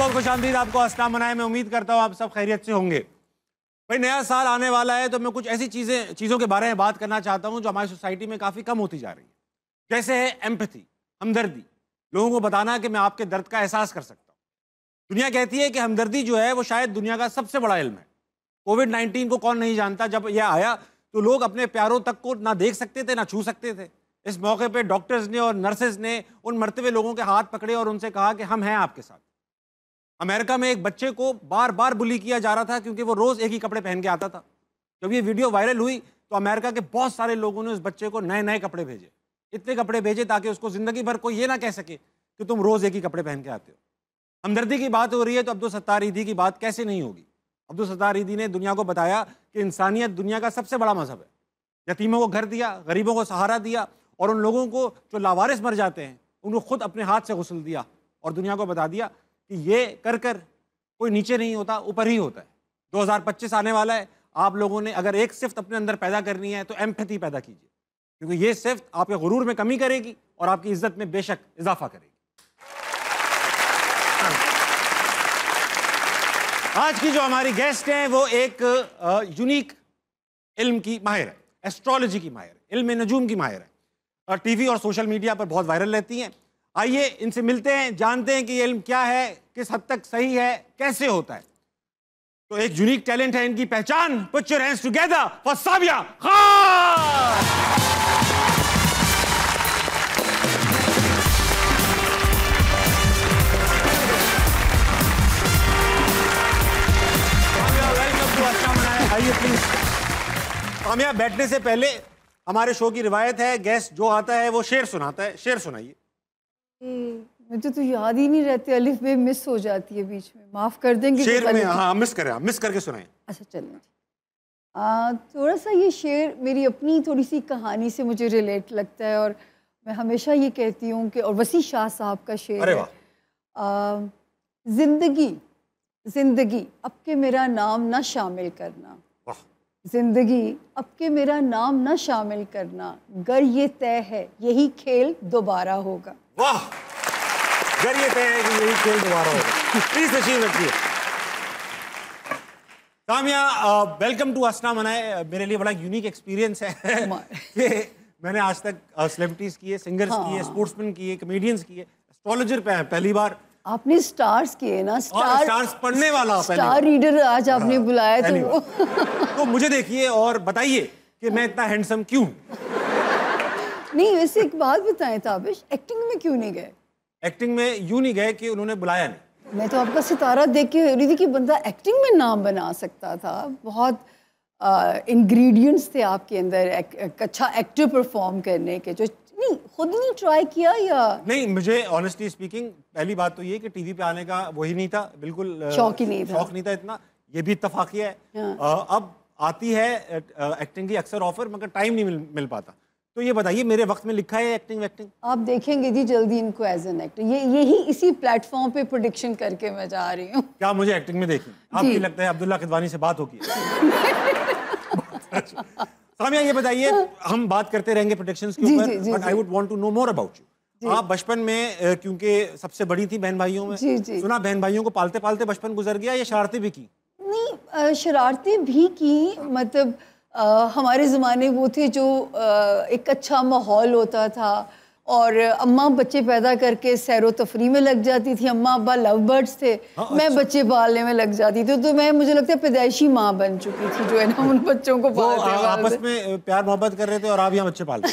बहुत खुशामदीद आपको अस्सलाम मनाए। मैं उम्मीद करता हूँ आप सब खैरियत से होंगे। भाई नया साल आने वाला है तो मैं कुछ ऐसी चीज़ों के बारे में बात करना चाहता हूँ जो हमारी सोसाइटी में काफ़ी कम होती जा रही है। जैसे है एम्पैथी, हमदर्दी, लोगों को बताना कि मैं आपके दर्द का एहसास कर सकता हूँ। दुनिया कहती है कि हमदर्दी जो है वो शायद दुनिया का सबसे बड़ा इल्म है। कोविड-19 को कौन नहीं जानता। जब यह आया तो लोग अपने प्यारों तक को ना देख सकते थे ना छू सकते थे। इस मौके पे डॉक्टर्स ने और नर्सेज ने उन मरते हुए लोगों के हाथ पकड़े और उनसे कहा कि हम हैं आपके साथ। अमेरिका में एक बच्चे को बार बार बुली किया जा रहा था क्योंकि वो रोज एक ही कपड़े पहन के आता था। जब ये वीडियो वायरल हुई तो अमेरिका के बहुत सारे लोगों ने उस बच्चे को नए नए कपड़े भेजे, इतने कपड़े भेजे ताकि उसको जिंदगी भर कोई ये ना कह सके कि तुम रोज एक ही कपड़े पहन के आते हो। हमदर्दी की बात हो रही है तो अब्दुल सत्तार ईदी की बात कैसे नहीं होगी। अब्दुल सत्तार ईदी ने दुनिया को बताया कि इंसानियत दुनिया का सबसे बड़ा मजहब है। यतीमों को घर दिया, गरीबों को सहारा दिया और उन लोगों को जो लावारिस मर जाते हैं उनको खुद अपने हाथ से गुस्ल दिया और दुनिया को बता दिया कि ये कर कर कोई नीचे नहीं होता, ऊपर ही होता है। 2025 आने वाला है। आप लोगों ने अगर एक सिफ्त अपने अंदर पैदा करनी है तो एम्पैथी पैदा कीजिए, क्योंकि ये सिफ्त आपके गुरूर में कमी करेगी और आपकी इज्जत में बेशक इजाफा करेगी। आज की जो हमारी गेस्ट हैं वो एक यूनिक इल्म की माहिर है, एस्ट्रोलॉजी की माहिर है, इल्म नजूम की माहिर है और टीवी और सोशल मीडिया पर बहुत वायरल रहती हैं। आइए इनसे मिलते हैं, जानते हैं कि ये इल्म क्या है, किस हद तक सही है, कैसे होता है। तो एक यूनिक टैलेंट है इनकी पहचान। Put your hands together for Sabiya Khan. Welcome to अस्सलाम मनाए। आइए प्लीज। सामिया, बैठने से पहले हमारे शो की रिवायत है गेस्ट जो आता है वो शेर सुनाता है। शेर सुनाइए। मुझे तो याद ही नहीं रहते, अलिफ बे मिस हो जाती है बीच में, माफ कर देंगे। शेर में हाँ मिस करें, आप मिस करके सुनाएं। अच्छा चलें। थोड़ा सा ये शेर मेरी अपनी थोड़ी सी कहानी से मुझे रिलेट लगता है और मैं हमेशा ये कहती हूँ कि, और वसी शाह साहब का शेर अरे है, जिंदगी जिंदगी अब के मेरा नाम ना शामिल करना, जिंदगी अब के मेरा नाम ना शामिल करना, गर ये तय है यही खेल दोबारा होगा। वाह, गर ये तय है कि यही खेल दोबारा होगा। प्लीज तशरीफ रखिए। सामिया, वेलकम टू अस्सलाम मनाए। मेरे लिए बड़ा यूनिक एक्सपीरियंस है कि मैंने आज तक सेलिब्रिटीज किए, सिंगर्स किए, स्पोर्ट्समैन किए, कॉमेडियंस किए, एस्ट्रोलॉजर पे पहली बार आपने स्टार्स किए ना, स्टार्स पढ़ने वाला स्टार रीडर आज आपने बुलाया तो तो मुझे देखिए और बताइए कि मैं इतना हैंडसम क्यों। नहीं, वैसे एक बात बताएं ताबिश, एक्टिंग में क्यों नहीं गए? एक्टिंग में यूं नहीं गए कि उन्होंने बुलाया नहीं। मैं तो आपका सितारा देख के रही थी कि बंदा एक्टिंग में नाम बना सकता था। बहुत इंग्रेडिएंट्स थे आपके अंदर एक अच्छा एक्टर परफॉर्म करने के, जो नहीं खुद नहीं ट्राई किया या नहीं। मुझे ऑनेस्टली स्पीकिंग पहली बात तो ये कि टीवी पे आने का वही नहीं था, बिल्कुल शौक ही नहीं था इतना। ये भी इत्तफाकिया है। अब आती है एक्टिंग की अक्सर ऑफर, मगर टाइम नहीं मिल पाता। तो ये बताइए, मेरे वक्त में लिखा है एक्टिंग वैक्टिंग? आप देखेंगे जी जल्दी इनको एज एन एक्टर, यही इसी प्लेटफॉर्म पे प्रेडिक्शन करके मैं जा रही हूँ। क्या मुझे एक्टिंग में देखी? आपकी लगता है अब्दुल्ला खिदवानी से बात होगी। सामिया, ये बताइए, हम बात करते रहेंगे प्रेडिक्शंस के ऊपर, but I would want to know more about you. आप बचपन में क्योंकि सबसे बड़ी थी बहन भाइयों में, सुना बहन भाइयों को पालते पालते बचपन गुजर गया, या शरारतें भी की? नहीं, शरारतें भी की। मतलब हमारे ज़माने वो थे जो एक अच्छा माहौल होता था और अम्मा बच्चे पैदा करके सैरो तफरी में लग जाती थी। अम्मा अब्बा लव बर्ड्स थे। मैं बच्चे पालने में लग जाती थी। तो मैं, मुझे लगता है पैदाइशी माँ बन चुकी थी जो है ना उन बच्चों को पालते। आपस में प्यार मोहब्बत कर रहे थे और आप यहाँ बच्चे पालते।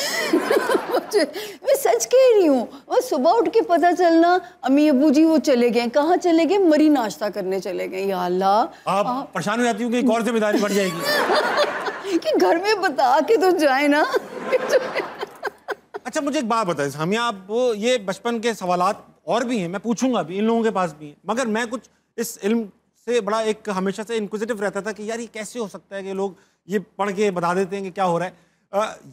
मैं सच कह रही हूँ। और सुबह उठ के पता चलना अम्मी अबू जी वो चले गए। कहाँ चले गए? मरी नाश्ता करने चले गए। या अल्लाह, आप परेशान हो जाती हूँ कि एक और जिम्मेदारी बढ़ जाएगी कि घर में बता के तो जाए ना। अच्छा, मुझे एक बात बताएं सामिया, आप ये बचपन के सवालात और भी हैं, मैं पूछूंगा भी, इन लोगों के पास भी हैं, मगर मैं कुछ इस इल्म से बड़ा एक हमेशा से इंक्विजिटिव रहता था कि यार ये कैसे हो सकता है कि लोग ये पढ़ के बता देते हैं कि क्या हो रहा है।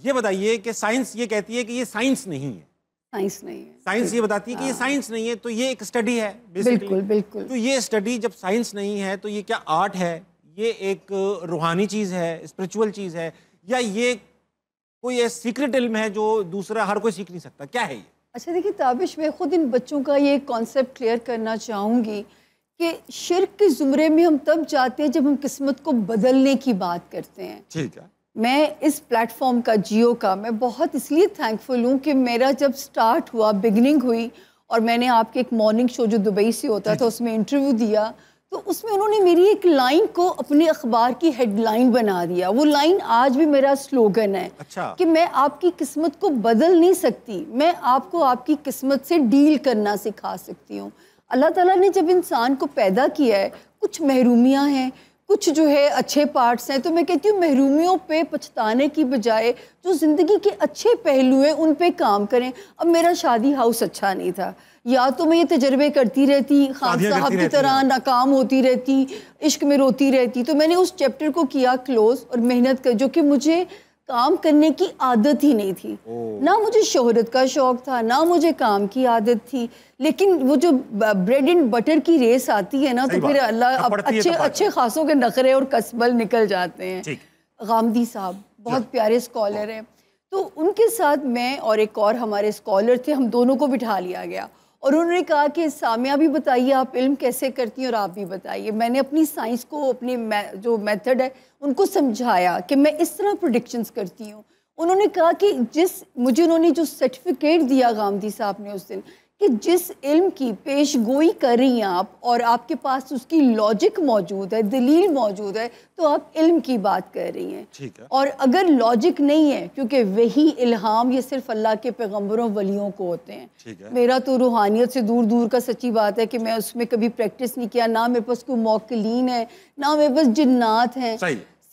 ये बताइए कि साइंस ये कहती है कि ये साइंस नहीं है। साइंस नहीं है। साइंस ये बताती है कि ये साइंस नहीं है, तो ये एक स्टडी है बिल्कुल बिल्कुल। तो ये स्टडी जब साइंस नहीं है तो ये क्या आर्ट है, ये एक रूहानी चीज़ है, स्पिरिचुअल चीज़ है, या ये कोई सीक्रेट इल्म है जो दूसरा हर कोई सीख नहीं सकता? क्या है ये? अच्छा देखिए ताबिश, मैं खुद इन बच्चों का ये कॉन्सेप्ट क्लियर करना चाहूँगी कि शिर्क के ज़ुमरे में हम तब जाते हैं जब हम किस्मत को बदलने की बात करते हैं। ठीक है। मैं इस प्लेटफॉर्म का, जियो का, मैं बहुत इसलिए थैंकफुल हूँ कि मेरा जब स्टार्ट हुआ, बिगनिंग हुई, और मैंने आपके एक मॉर्निंग शो जो दुबई से होता था उसमें इंटरव्यू दिया, तो उसमें उन्होंने मेरी एक लाइन को अपने अखबार की हेडलाइन बना दिया। वो लाइन आज भी मेरा स्लोगन है। अच्छा। कि मैं आपकी किस्मत को बदल नहीं सकती, मैं आपको आपकी किस्मत से डील करना सिखा सकती हूँ। अल्लाह ताला ने जब इंसान को पैदा किया है, कुछ महरूमियाँ हैं, कुछ जो है अच्छे पार्ट्स हैं, तो मैं कहती हूँ महरूमियों पे पछताने की बजाय जो ज़िंदगी के अच्छे पहलू हैं उन पे काम करें। अब मेरा शादी हाउस अच्छा नहीं था, या तो मैं ये तजर्बे करती रहती, खान साहब की तरह नाकाम होती रहती, इश्क में रोती रहती, तो मैंने उस चैप्टर को किया क्लोज और मेहनत कर, जो कि मुझे काम करने की आदत ही नहीं थी। ना मुझे शोहरत का शौक था, ना मुझे काम की आदत थी, लेकिन वो जो ब्रेड एंड बटर की रेस आती है ना, तो फिर अल्लाह अब अच्छे खासों के नखरे और कसबल निकल जाते हैं। गामदी साहब बहुत प्यारे स्कॉलर हैं, तो उनके साथ मैं और एक और हमारे स्कॉलर थे, हम दोनों को बिठा लिया गया और उन्होंने कहा कि सामिया भी बताइए आप इल्म कैसे करती हैं और आप भी बताइए। मैंने अपनी साइंस को, अपनी जो मेथड है उनको समझाया कि मैं इस तरह प्रेडिक्शंस करती हूँ। उन्होंने कहा कि उन्होंने जो सर्टिफिकेट दिया गामदी साहब ने उस दिन, कि जिस इल्म की पेश गोई कर रही हैं आप और आपके पास उसकी लॉजिक मौजूद है, दलील मौजूद है, तो आप इल्म की बात कर रही हैं। ठीक है। और अगर लॉजिक नहीं है, क्योंकि वही इल्हाम ये सिर्फ अल्लाह के पैगंबरों वलियों को होते हैं। ठीक है। मेरा तो रूहानियत से दूर दूर का सच्ची बात है कि मैं उसमें कभी प्रैक्टिस नहीं किया, ना मेरे पास कोई मौकलीन है, ना मेरे पास जिन्नात हैं।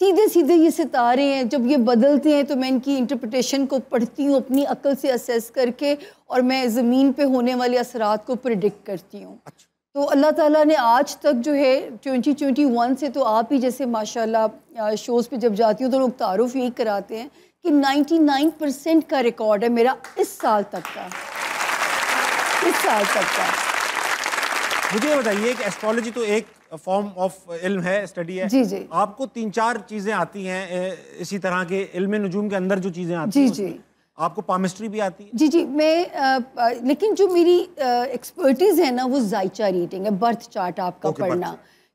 सीधे सीधे ये सितारे हैं, जब ये बदलते हैं तो मैं इनकी इंटरप्रिटेशन को पढ़ती हूँ अपनी अक्ल से असेस करके, और मैं ज़मीन पे होने वाले असरात को प्रिडिक्ट करती हूँ। अच्छा। तो अल्लाह ताला ने आज तक जो है 2021 से, तो आप ही जैसे माशाल्लाह शोज़ पे जब जाती हूँ तो लोग तारुफ यही कराते हैं कि 99% का रिकॉर्ड है मेरा इस साल तक का। मुझे बताइए कि एस्ट्रोलॉजी तो एक फॉर्म ऑफ इल्म है, स्टडी है। जी जी। आपको 3-4 चीजें आती हैं इसी तरह के इल्म नजूम के अंदर जो चीजें आती हैं। जी। आपको पामिस्ट्री भी आती है? जी जी। मैं लेकिन जो मेरी एक्सपर्टीज है ना, वो जायचा रीडिंग है, बर्थ चार्ट आपका पढ़ना,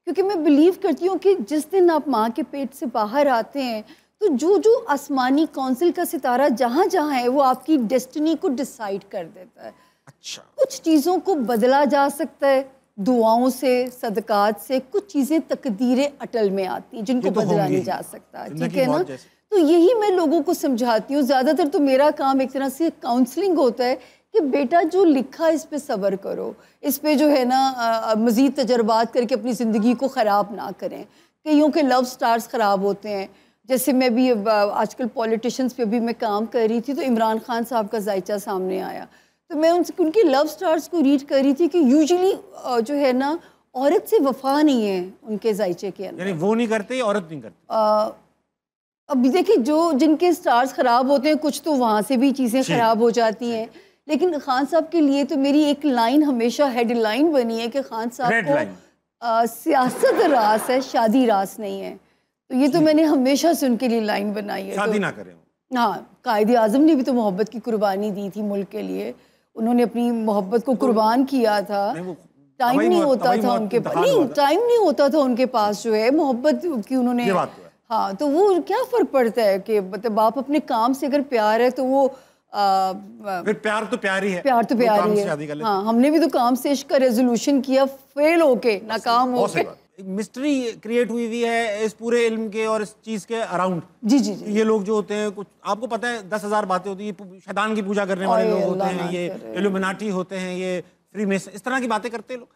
क्योंकि मैं बिलीव करती हूँ कि जिस दिन आप माँ के पेट से बाहर आते हैं तो जो जो आसमानी काउंसिल का सितारा जहाँ जहाँ है वो आपकी डेस्टिनी को डिसाइड कर देता है। अच्छा। कुछ चीज़ों को बदला जा सकता है दुआओं से, सदकात से, कुछ चीज़ें तकदीरें अटल में आती हैं जिनको बदला नहीं जा सकता। ठीक है ना? तो यही मैं लोगों को समझाती हूँ। ज़्यादातर तो मेरा काम एक तरह से काउंसलिंग होता है कि बेटा जो लिखा इस पे सब्र करो, इस पे जो है ना मज़ीद तजर्बात करके अपनी ज़िंदगी को ख़राब ना करें। कईयों के लव स्टार्स ख़राब होते हैं, जैसे मैं भी आजकल पॉलिटिशियंस पे भी मैं काम कर रही थी, तो इमरान खान साहब का जायचा सामने आया, तो मैं उनकी लव स्टार्स को रीड कर रही थी कि यूजुअली जो है ना औरत से वफा नहीं है उनके जायचे के अंदर। यानी वो नहीं करते, औरत नहीं करती। अब देखिए जो जिनके स्टार्स ख़राब होते हैं, कुछ तो वहाँ से भी चीज़ें ख़राब हो जाती हैं, लेकिन खान साहब के लिए तो मेरी एक लाइन हमेशा हेडलाइन बनी है कि खान साहब को सियासत रास है, शादी रास नहीं है। तो ये तो मैंने हमेशा से उनके लिए लाइन बनाई है, शादी ना करें। हाँ, कायदे आज़म ने भी तो मोहब्बत की कुर्बानी दी थी मुल्क के लिए, उन्होंने अपनी मोहब्बत को कुर्बान किया था। टाइम नहीं होता था उनके पास, नहीं टाइम नहीं होता था उनके पास जो है मोहब्बत की उन्होंने। हाँ, तो वो क्या फ़र्क पड़ता है कि मतलब बाप अपने काम से अगर प्यार है तो वो फिर प्यार तो प्यार ही है। प्यार तो प्यार ही है। हाँ, हमने भी तो काम से इश्क का रेजोल्यूशन किया, फेल होके, नाकाम होके। मिस्ट्री क्रिएट हुई है इस पूरे इल्म के और इस चीज के अराउंड। जी जी जी। ये लोग जो होते हैं, कुछ आपको पता है 10,000 बातें होती है, शैतान की पूजा करने वाले लोग होते हैं, ये इल्यूमिनाटी होते हैं, ये फ्रीमेसन, इस तरह की बातें करते हैं लोग।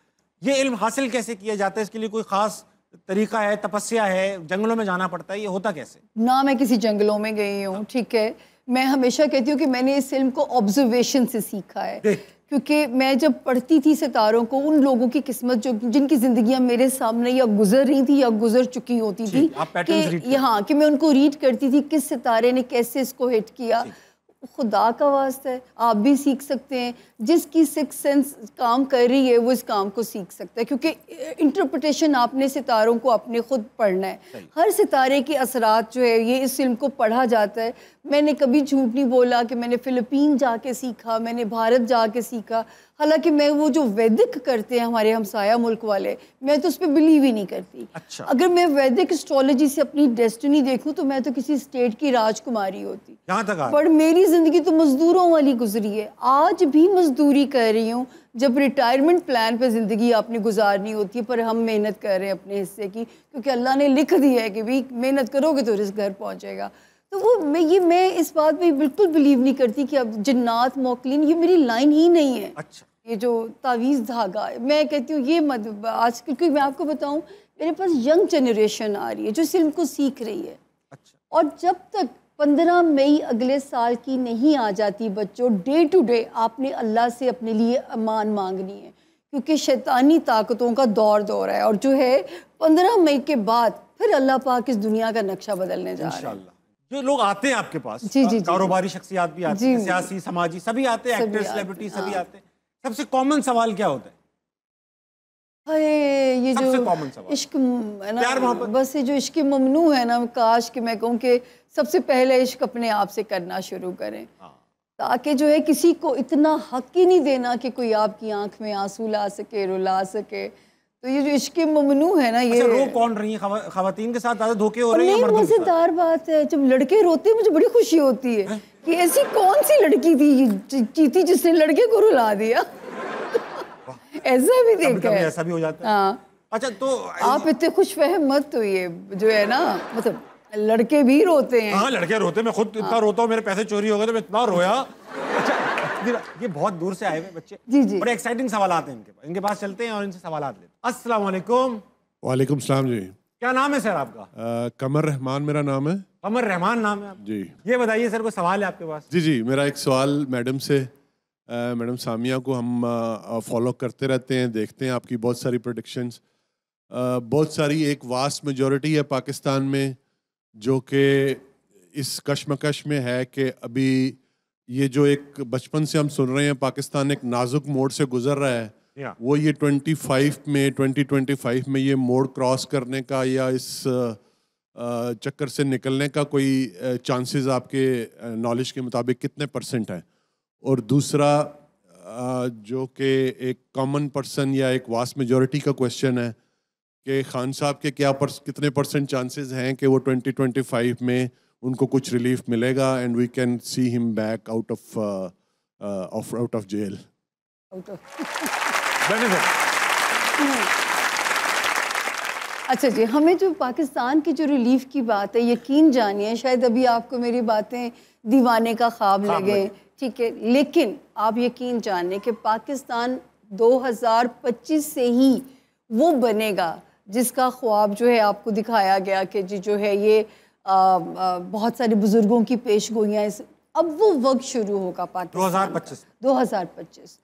ये इल्म हासिल कैसे किया जाता है? इसके लिए कोई खास तरीका है, तपस्या है, जंगलों में जाना पड़ता है, ये होता कैसे? ना मैं किसी जंगलों में गई हूँ, ठीक है। मैं हमेशा कहती हूँ कि मैंने इस इल्म को ऑब्जर्वेशन से सीखा है, क्योंकि मैं जब पढ़ती थी सितारों को, उन लोगों की किस्मत जो जिनकी जिंदगियां मेरे सामने या गुजर रही थी या गुजर चुकी होती थी, कि यहाँ कि मैं उनको रीड करती थी किस सितारे ने कैसे इसको हिट किया। खुदा का वास्ता है, आप भी सीख सकते हैं। जिसकी सिक्स सेंस काम कर रही है वो इस काम को सीख सकता है, क्योंकि इंटरप्रिटेशन आपने सितारों को अपने खुद पढ़ना है। हर सितारे के असरात जो है ये इस फिल्म को पढ़ा जाता है। मैंने कभी झूठ नहीं बोला कि मैंने फ़िलिपीन जाके सीखा, मैंने भारत जाके सीखा। हालांकि मैं वो जो वैदिक करते हैं हमारे हमसाया मुल्क वाले, मैं तो उस पर बिलीव ही नहीं करती। अच्छा। अगर मैं वैदिक एस्ट्रोलॉजी से अपनी डेस्टिनी देखूं तो मैं तो किसी स्टेट की राजकुमारी होती। यहाँ तक आ पर मेरी ज़िंदगी तो मज़दूरों वाली गुजरी है, आज भी मज़दूरी कर रही हूँ। जब रिटायरमेंट प्लान पे ज़िंदगी आपने गुजारनी होती है, पर हम मेहनत कर रहे हैं अपने हिस्से की, क्योंकि अल्लाह ने लिख दिया है कि भाई मेहनत करोगे तो रिस्क घर पहुँचेगा। तो वो मैं इस बात पे बिल्कुल बिलीव नहीं करती कि अब जिन्नात मौकलीन, ये मेरी लाइन ही नहीं है। अच्छा। ये जो तावीज़ धागा, मैं कहती हूँ ये मत आज, क्योंकि मैं आपको बताऊँ मेरे पास यंग जनरेशन आ रही है जो इस इल्म को सीख रही है। अच्छा। और जब तक 15 मई अगले साल की नहीं आ जाती बच्चों, डे टू डे आपने अल्लाह से अपने लिए अमान मांगनी है, क्योंकि शैतानी ताकतों का दौर है। और जो है 15 मई के बाद फिर अल्लाह पाक इस दुनिया का नक्शा बदलने जा रहे हैं। जो लोग आते हैं आपके पास, जी, कारोबारी शख्सियात भी आते हैं, सियासी समाजी सभी आते हैं, एक्टर सेलिब्रिटी सभी आते हैं, सबसे कॉमन सवाल क्या होता है? ये सबसे जो कॉमन सवाल इश्क है ना, प्यार मोहब्बत, बस ये जो इश्क ममनू है ना, काश कि मैं कहूँ कि सबसे पहले इश्क अपने आप से करना शुरू करें, ताकि जो है किसी को इतना हक ही नहीं देना कि कोई आपकी आंख में आंसू ला सके, रुला सके। तो ये जो इश्क ममनू है ना, ये रो कौन रही है? खवातीन के साथ ज्यादा धोखे हो रहे हैं? नहीं, मजेदार बात है, जब लड़के रोते हैं मुझे बड़ी खुशी होती है कि ऐसी कौन सी लड़की थी जिसने लड़के को रुला दिया। ऐसा भी देखा है, ऐसा भी हो जाता है। हाँ। अच्छा, तो आप इतने खुशफहम मत होइए, जो है ना, मतलब लड़के भी रोते हैं। हाँ, लड़के रोते हैं, मैं खुद इतना रोता हूँ, मेरे पैसे चोरी हो गए तो मैं इतना रोया। अच्छा, ये बहुत दूर से आए हुए बच्चे, जी, बड़े एक्साइटिंग सवाल आते हैं इनके पास चलते हैं और इनसे सवाल लेते हैं। अस्सलाम वालेकुम। वालेकुम सलाम जी। क्या नाम है सर आपका? कमर रहमान मेरा नाम है। कमर रहमान नाम है जी। ये बताइए सर, कोई सवाल है आपके पास? जी, मेरा एक सवाल मैडम से। मैडम सामिया को हम फॉलो करते रहते हैं, देखते हैं आपकी बहुत सारी प्रेडिक्शंस। बहुत सारी एक वास्ट मेजॉरिटी है पाकिस्तान में जो कि इस कशमकश में है कि अभी ये जो एक बचपन से हम सुन रहे हैं पाकिस्तान एक नाजुक मोड़ से गुजर रहा है, वो ये 2025 में ये मोड़ क्रॉस करने का या इस चक्कर से निकलने का कोई चांसेस आपके नॉलेज के मुताबिक कितने % है? और दूसरा जो कि एक कॉमन पर्सन या एक वास्ट मेजॉरिटी का क्वेश्चन है कि खान साहब के कितने % चांसेस हैं कि वो 2025 में उनको कुछ रिलीफ मिलेगा and we can see him back out of jail? अच्छा जी, हमें जो पाकिस्तान की जो रिलीफ की बात है, यकीन जानिए शायद अभी आपको मेरी बातें दीवाने का ख्वाब लगे, ठीक है, लेकिन आप यकीन जानिए कि पाकिस्तान 2025 से ही वो बनेगा जिसका ख्वाब जो है आपको दिखाया गया कि जी जो है ये बहुत सारे बुजुर्गों की पेशगोइयाँ, अब वो वक्त शुरू होगा पाकिस्तान 2025।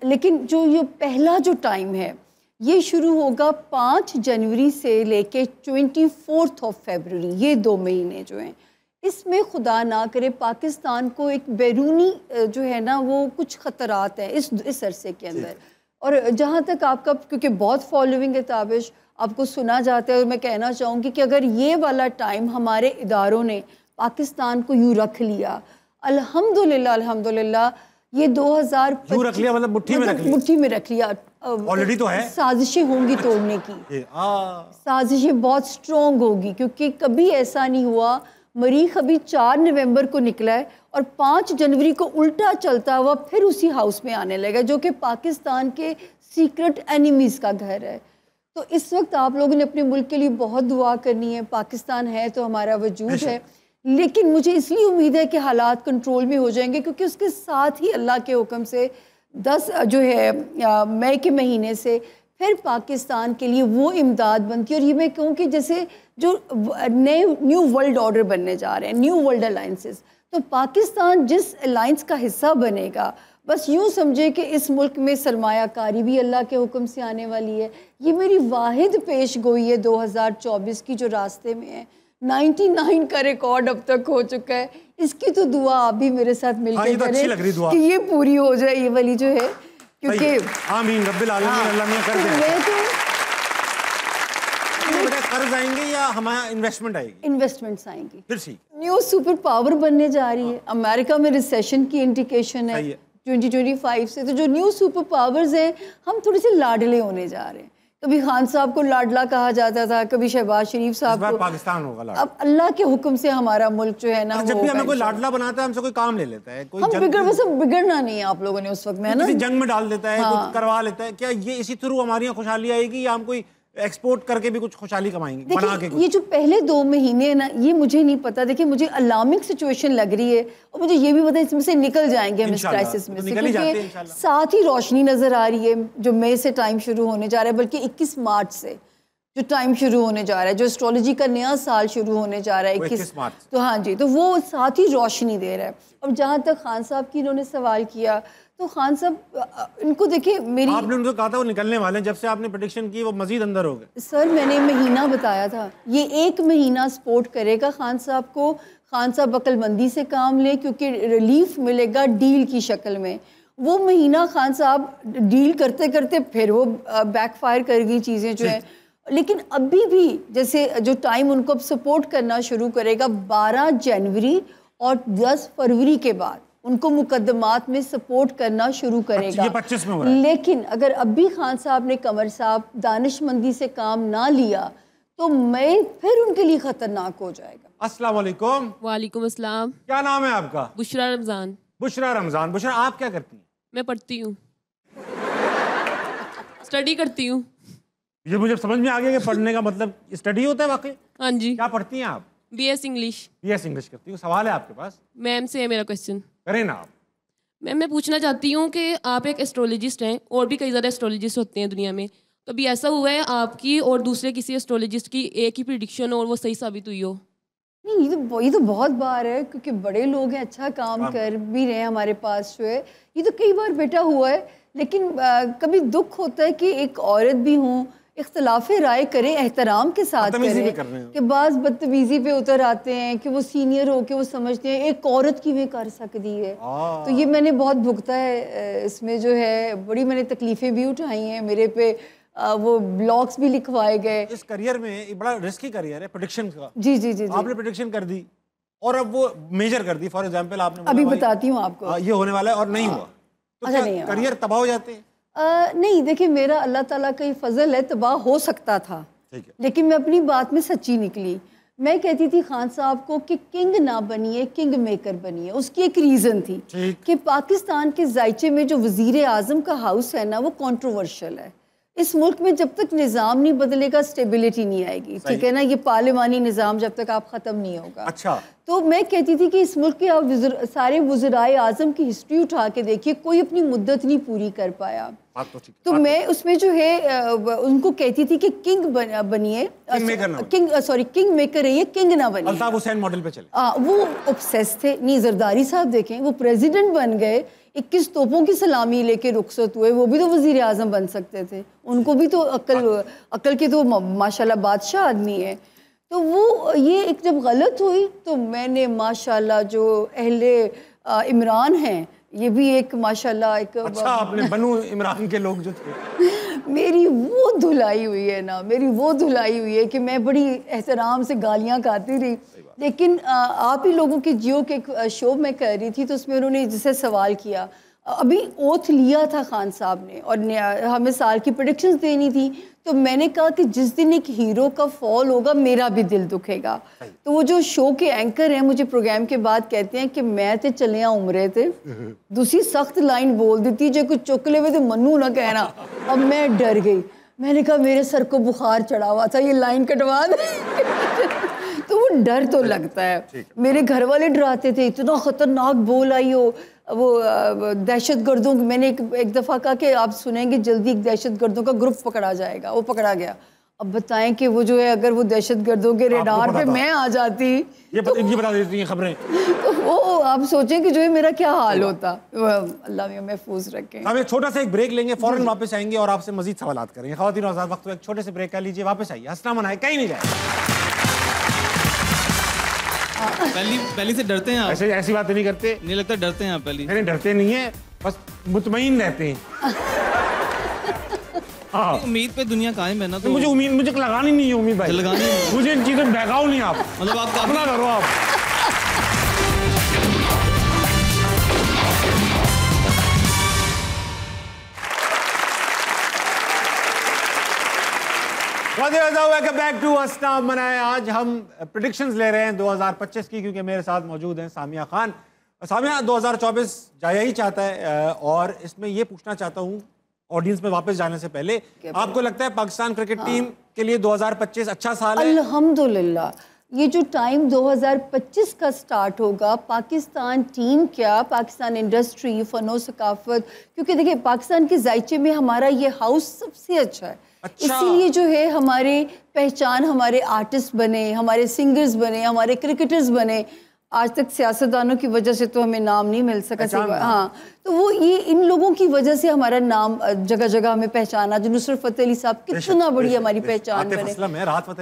लेकिन जो ये पहला जो टाइम है ये शुरू होगा 5 जनवरी से लेके 24 फरवरी, ये 2 महीने जो हैं, इसमें खुदा ना करे पाकिस्तान को एक बैरूनी जो है ना वो कुछ ख़तरात हैं इस अरसे के अंदर। और जहाँ तक आपका, क्योंकि बहुत फॉलोइंग है ताबिश, आपको सुना जाता है, और मैं कहना चाहूँगी कि अगर ये वाला टाइम हमारे इदारों ने पाकिस्तान को यूँ रख लिया, अल्हम्दुलिल्लाह, ये 2025 रख लिया मतलब मुट्ठी में रख लिया, ऑलरेडी तो है, साजिशें होंगी तोड़ने की, साजिशें बहुत स्ट्रॉन्ग होगी, क्योंकि कभी ऐसा नहीं हुआ। मरीख अभी 4 नवंबर को निकला है और 5 जनवरी को उल्टा चलता हुआ फिर उसी हाउस में आने लगा, जो कि पाकिस्तान के सीक्रेट एनिमीज़ का घर है। तो इस वक्त आप लोगों ने अपने मुल्क के लिए बहुत दुआ करनी है। पाकिस्तान है तो हमारा वजूद है, लेकिन मुझे इसलिए उम्मीद है कि हालात कंट्रोल में हो जाएंगे, क्योंकि उसके साथ ही अल्लाह के हुक्म से 10 जो है मई के महीने से फिर पाकिस्तान के लिए वो इमदाद बनती है। और ये मैं कहूँ कि जैसे जो न्यू वर्ल्ड ऑर्डर बनने जा रहे हैं, न्यू वर्ल्ड अलाइंसेस, तो पाकिस्तान जिस अलाइंस का हिस्सा बनेगा, बस यूँ समझे कि इस मुल्क में सरमायाकारी भी अल्लाह के हुक्म से आने वाली है। ये मेरी वाहिद पेश गोई है 2024 की जो रास्ते में है। 99 का रिकॉर्ड अब तक हो चुका है, इसकी तो दुआ आप भी मेरे साथ मिलकर करें कि ये पूरी हो जाए, ये वाली जो है, क्योंकि आमीन रब्बिल आलमीन, अल्लाह मियां कर दे। कर्ज आएंगे या हमारा इन्वेस्टमेंट आएगी? इन्वेस्टमेंट्स आएंगी, फिर न्यू सुपर पावर बनने जा रही है। अमेरिका में रिसेशन की इंडिकेशन है, 2025 से। तो जो न्यू सुपर पावर्स हैं, हम थोड़े से लाडले होने जा रहे हैं। कभी खान साहब को लाडला कहा जाता था, कभी शहबाज शरीफ साहब को। पाकिस्तान होगा लाडला। अब अल्लाह के हुक्म से हमारा मुल्क जो है ना, जब भी हमें कोई लाडला बनाता है, हमसे कोई काम ले लेता है, कोई बिगड़ना नहीं है आप लोगों ने उस वक्त में, है ना, किसी जंग में डाल देता है, कुछ करवा लेता है। क्या ये इसी थ्रू हमारी यहाँ खुशहाली आएगी, या हम कोई एक्सपोर्ट करके भी कुछ खुशहाली कमाएंगे बना के कुछ? ये जो पहले 2 महीने है ना, ये मुझे नहीं पता। देखिए, मुझे अलार्मिंग सिचुएशन लग रही है, और मुझे ये भी पता है इसमें से निकल जाएंगे हम इस क्राइसिस में से, क्योंकि साथ ही रोशनी नजर आ रही है। जो मई से टाइम शुरू होने जा रहा है, बल्कि 21 मार्च से जो टाइम शुरू होने जा रहा है, जो एस्ट्रोलॉजी का नया साल शुरू होने जा रहा है 21 मार्च। तो हाँ जी, तो वो साथ ही रोशनी दे रहा है। और जहाँ तक खान साहब की इन्होंने सवाल किया, तो खान साहब इनको देखिए, मेरी आपने उनको कहा था वो निकलने वाले हैं, जब से आपने प्रेडिक्शन की वो मजीद अंदर हो गए। सर, मैंने महीना बताया था, ये 1 महीना सपोर्ट करेगा खान साहब को। खान साहब अक्लमंदी से काम ले, क्योंकि रिलीफ मिलेगा डील की शक्ल में। वो महीना खान साहब डील करते करते फिर वो बैकफायर करेगी चीज़ें जो है। लेकिन अभी भी जैसे जो टाइम उनको अब सपोर्ट करना शुरू करेगा, 12 जनवरी और 10 फरवरी के बाद उनको मुकदमात में सपोर्ट करना शुरू करेगा। ये 25 में हो रहा है। लेकिन अगर अभी खान साहब ने, कमर साहब, दानिशमंदी से काम ना लिया, तो मैं फिर उनके लिए खतरनाक हो जाएगा। अस्सलाम वालेकुम। वालेकुम अस्सलाम। क्या नाम है आपका? बुशरा रमजान। बुशरा रमजान। बुशरा, आप क्या करती हैं? मैं पढ़ती हूँ, स्टडी करती हूँ। ये मुझे समझ में आ गया कि पढ़ने का मतलब स्टडी होता है वाकई। हाँ जी। क्या पढ़ती हैं आप? BS English. BS इंग्लिश करती हूँ। सवाल है आपके पास? मैम से है मेरा क्वेश्चन। करें ना आप। मैम, मैं पूछना चाहती हूँ कि आप एक एस्ट्रोलॉजिस्ट हैं, और भी कई ज़्यादा एस्ट्रोलॉजिस्ट होते हैं दुनिया में। कभी ऐसा हुआ है आपकी और दूसरे किसी एस्ट्रोलॉजिस्ट की एक ही प्रिडिक्शन और वो सही साबित हुई हो? नहीं, ये तो बहुत बार है, क्योंकि बड़े लोग हैं, अच्छा काम कर भी रहे हैं हमारे पास जो है। ये तो कई बार बेटा हुआ है। लेकिन कभी दुख होता है कि एक औरत भी हूँ, इख्तलाफ राय करें, एहतराम के साथ करें, कि बाज़ बदतमीजी पे उतर आते हैं कि वो सीनियर हो के वो समझते हैं एक औरत की भी कर सकती है। तो ये मैंने बहुत भुगता है, इसमें जो है बड़ी मैंने तकलीफ़ें भी उठाई हैं, मेरे पे वो ब्लॉग्स भी लिखवाए गए। इस करियर में बड़ा रिस्की करियर है प्रेडिक्शन का। जी जी जी, आपने प्रेडिक्शन कर दी और अब वो मेजर कर दी। फॉर एग्जांपल आपने अभी बताती हूँ आपको, ये होने वाला है और नहीं हुआ, तो क्या करियर तबाह हो जाते हैं? नहीं, देखिए, मेरा अल्लाह ताला का ही फजल है, तबाह हो सकता था, लेकिन मैं अपनी बात में सच्ची निकली। मैं कहती थी खान साहब को कि किंग ना बनिए, किंग मेकर बनिए। उसकी एक रीज़न थी कि पाकिस्तान के जायचे में जो वज़ीर आज़म का हाउस है ना, वो कंट्रोवर्शियल है। इस मुल्क में जब तक निज़ाम नहीं बदलेगा, स्टेबिलिटी नहीं आएगी, ठीक है ना। ये पार्लिमानी निज़ाम जब तक आप ख़त्म नहीं होगा। अच्छा। तो मैं कहती थी कि इस मुल्क के आप सारे वज़राए आज़म की हिस्ट्री उठा के देखिए, कोई अपनी मुद्दत नहीं पूरी कर पाया। तो मैं उसमें जो है उनको कहती थी कि किंग बनिए, किंग मेकर रहिए, किंग ना बनिए। अल्ताफ हुसैन मॉडल पे चले। वो ऑब्सेस थे। नहीं, जरदारी साहब देखें, वो प्रेसिडेंट बन गए, 21 तोपों की सलामी लेके रुखसत हुए। वो भी तो वजीर आज़म बन सकते थे, उनको भी तो अक्ल के तो माशाल्लाह बादशाह आदमी है। तो वो ये एक जब गलत हुई, तो मैंने माशाल्लाह जो अहले इमरान हैं, ये भी एक माशाल्लाह एक अच्छा, आपने बनु इमरान के लोग जो थे मेरी वो धुलाई हुई है ना, मेरी वो धुलाई हुई है कि मैं बड़ी एहतराम से गालियाँ खाती रही। लेकिन आप ही लोगों के जियो के शो में कर रही थी, तो उसमें उन्होंने जिससे सवाल किया, अभी ओथ लिया था खान साहब ने और हमें साल की प्रेडिक्शंस देनी थी। तो मैंने कहा कि जिस दिन एक हीरो का फॉल होगा, मेरा भी दिल दुखेगा। तो वो जो शो के एंकर हैं, मुझे प्रोग्राम के बाद कहते हैं कि मैं तो चले उम्रे थे, दूसरी सख्त लाइन बोल दी थी, जो कुछ चुकले हुए तो मनु ना कहना। अब मैं डर गई, मैंने कहा मेरे सर को बुखार चढ़ा हुआ था, ये लाइन कटवा दे। तो वो डर तो लगता है। मेरे घर वाले डराते थे, इतना खतरनाक बोल आई हो, वो दहशत गर्दों। मैंने एक दफ़ा कहा कि आप सुनेंगे जल्दी एक दहशत गर्दों का ग्रुप पकड़ा जाएगा, वो पकड़ा गया। अब बताएं कि वो जो है, अगर वो दहशत गर्दों के रेडार पे मैं आ जाती, ये बता देती हैं खबरें, तो वो आप सोचें कि जो है मेरा क्या हाल होता। अल्लाह में महफूज रखें। हम एक छोटा सा एक ब्रेक लेंगे, फौरन वापस आएंगे और आपसे मजीद सवालात करेंगे। ख़वातीन और हज़रात, वक्त एक छोटे से ब्रेक का लीजिए, वापस आइए, हंसना मनाए, कहीं नहीं जाए। पहली से डरते हैं आप? ऐसी बातें नहीं करते। नहीं लगता डरते हैं आप? पहली नहीं, डरते नहीं है, बस मुतमईन रहते हैं। हाँ, उम्मीद पे दुनिया कायम है ना। तो मुझे लगानी नहीं है उम्मीद भाई, लगानी है। मुझे इन चीज़ों में बहकाओ नहीं आप, मतलब आप अपना करो आप। वेलकम बैक टू अस्नाम मनाए। आज हम प्रेडिक्शंस ले रहे हैं 2025 की, क्योंकि मेरे साथ मौजूद हैं सामिया खान। सामिया, 2024 जाया ही चाहता है और इसमें ये पूछना चाहता हूँ ऑडियंस में वापस जाने से पहले, आपको लगता है पाकिस्तान क्रिकेट टीम के लिए 2025 अच्छा साल है? अल्हम्दुलिल्लाह, ये जो टाइम 2025 का स्टार्ट होगा, पाकिस्तान टीम क्या, पाकिस्तान इंडस्ट्री, फनो सकाफत, क्योंकि देखिए पाकिस्तान के जायचे में हमारा ये हाउस सबसे अच्छा है। अच्छा। इसीलिए जो है हमारे पहचान, हमारे आर्टिस्ट बने, हमारे सिंगर्स बने, हमारे क्रिकेटर्स बने। आज तक सियासतदानों की वजह से तो हमें नाम नहीं मिल सका। हाँ, तो वो ये इन लोगों की वजह से हमारा नाम जगह जगह हमें पहचाना। जो नुसरत फतेह अली साहब कितना बड़ी हमारी पहचान बने।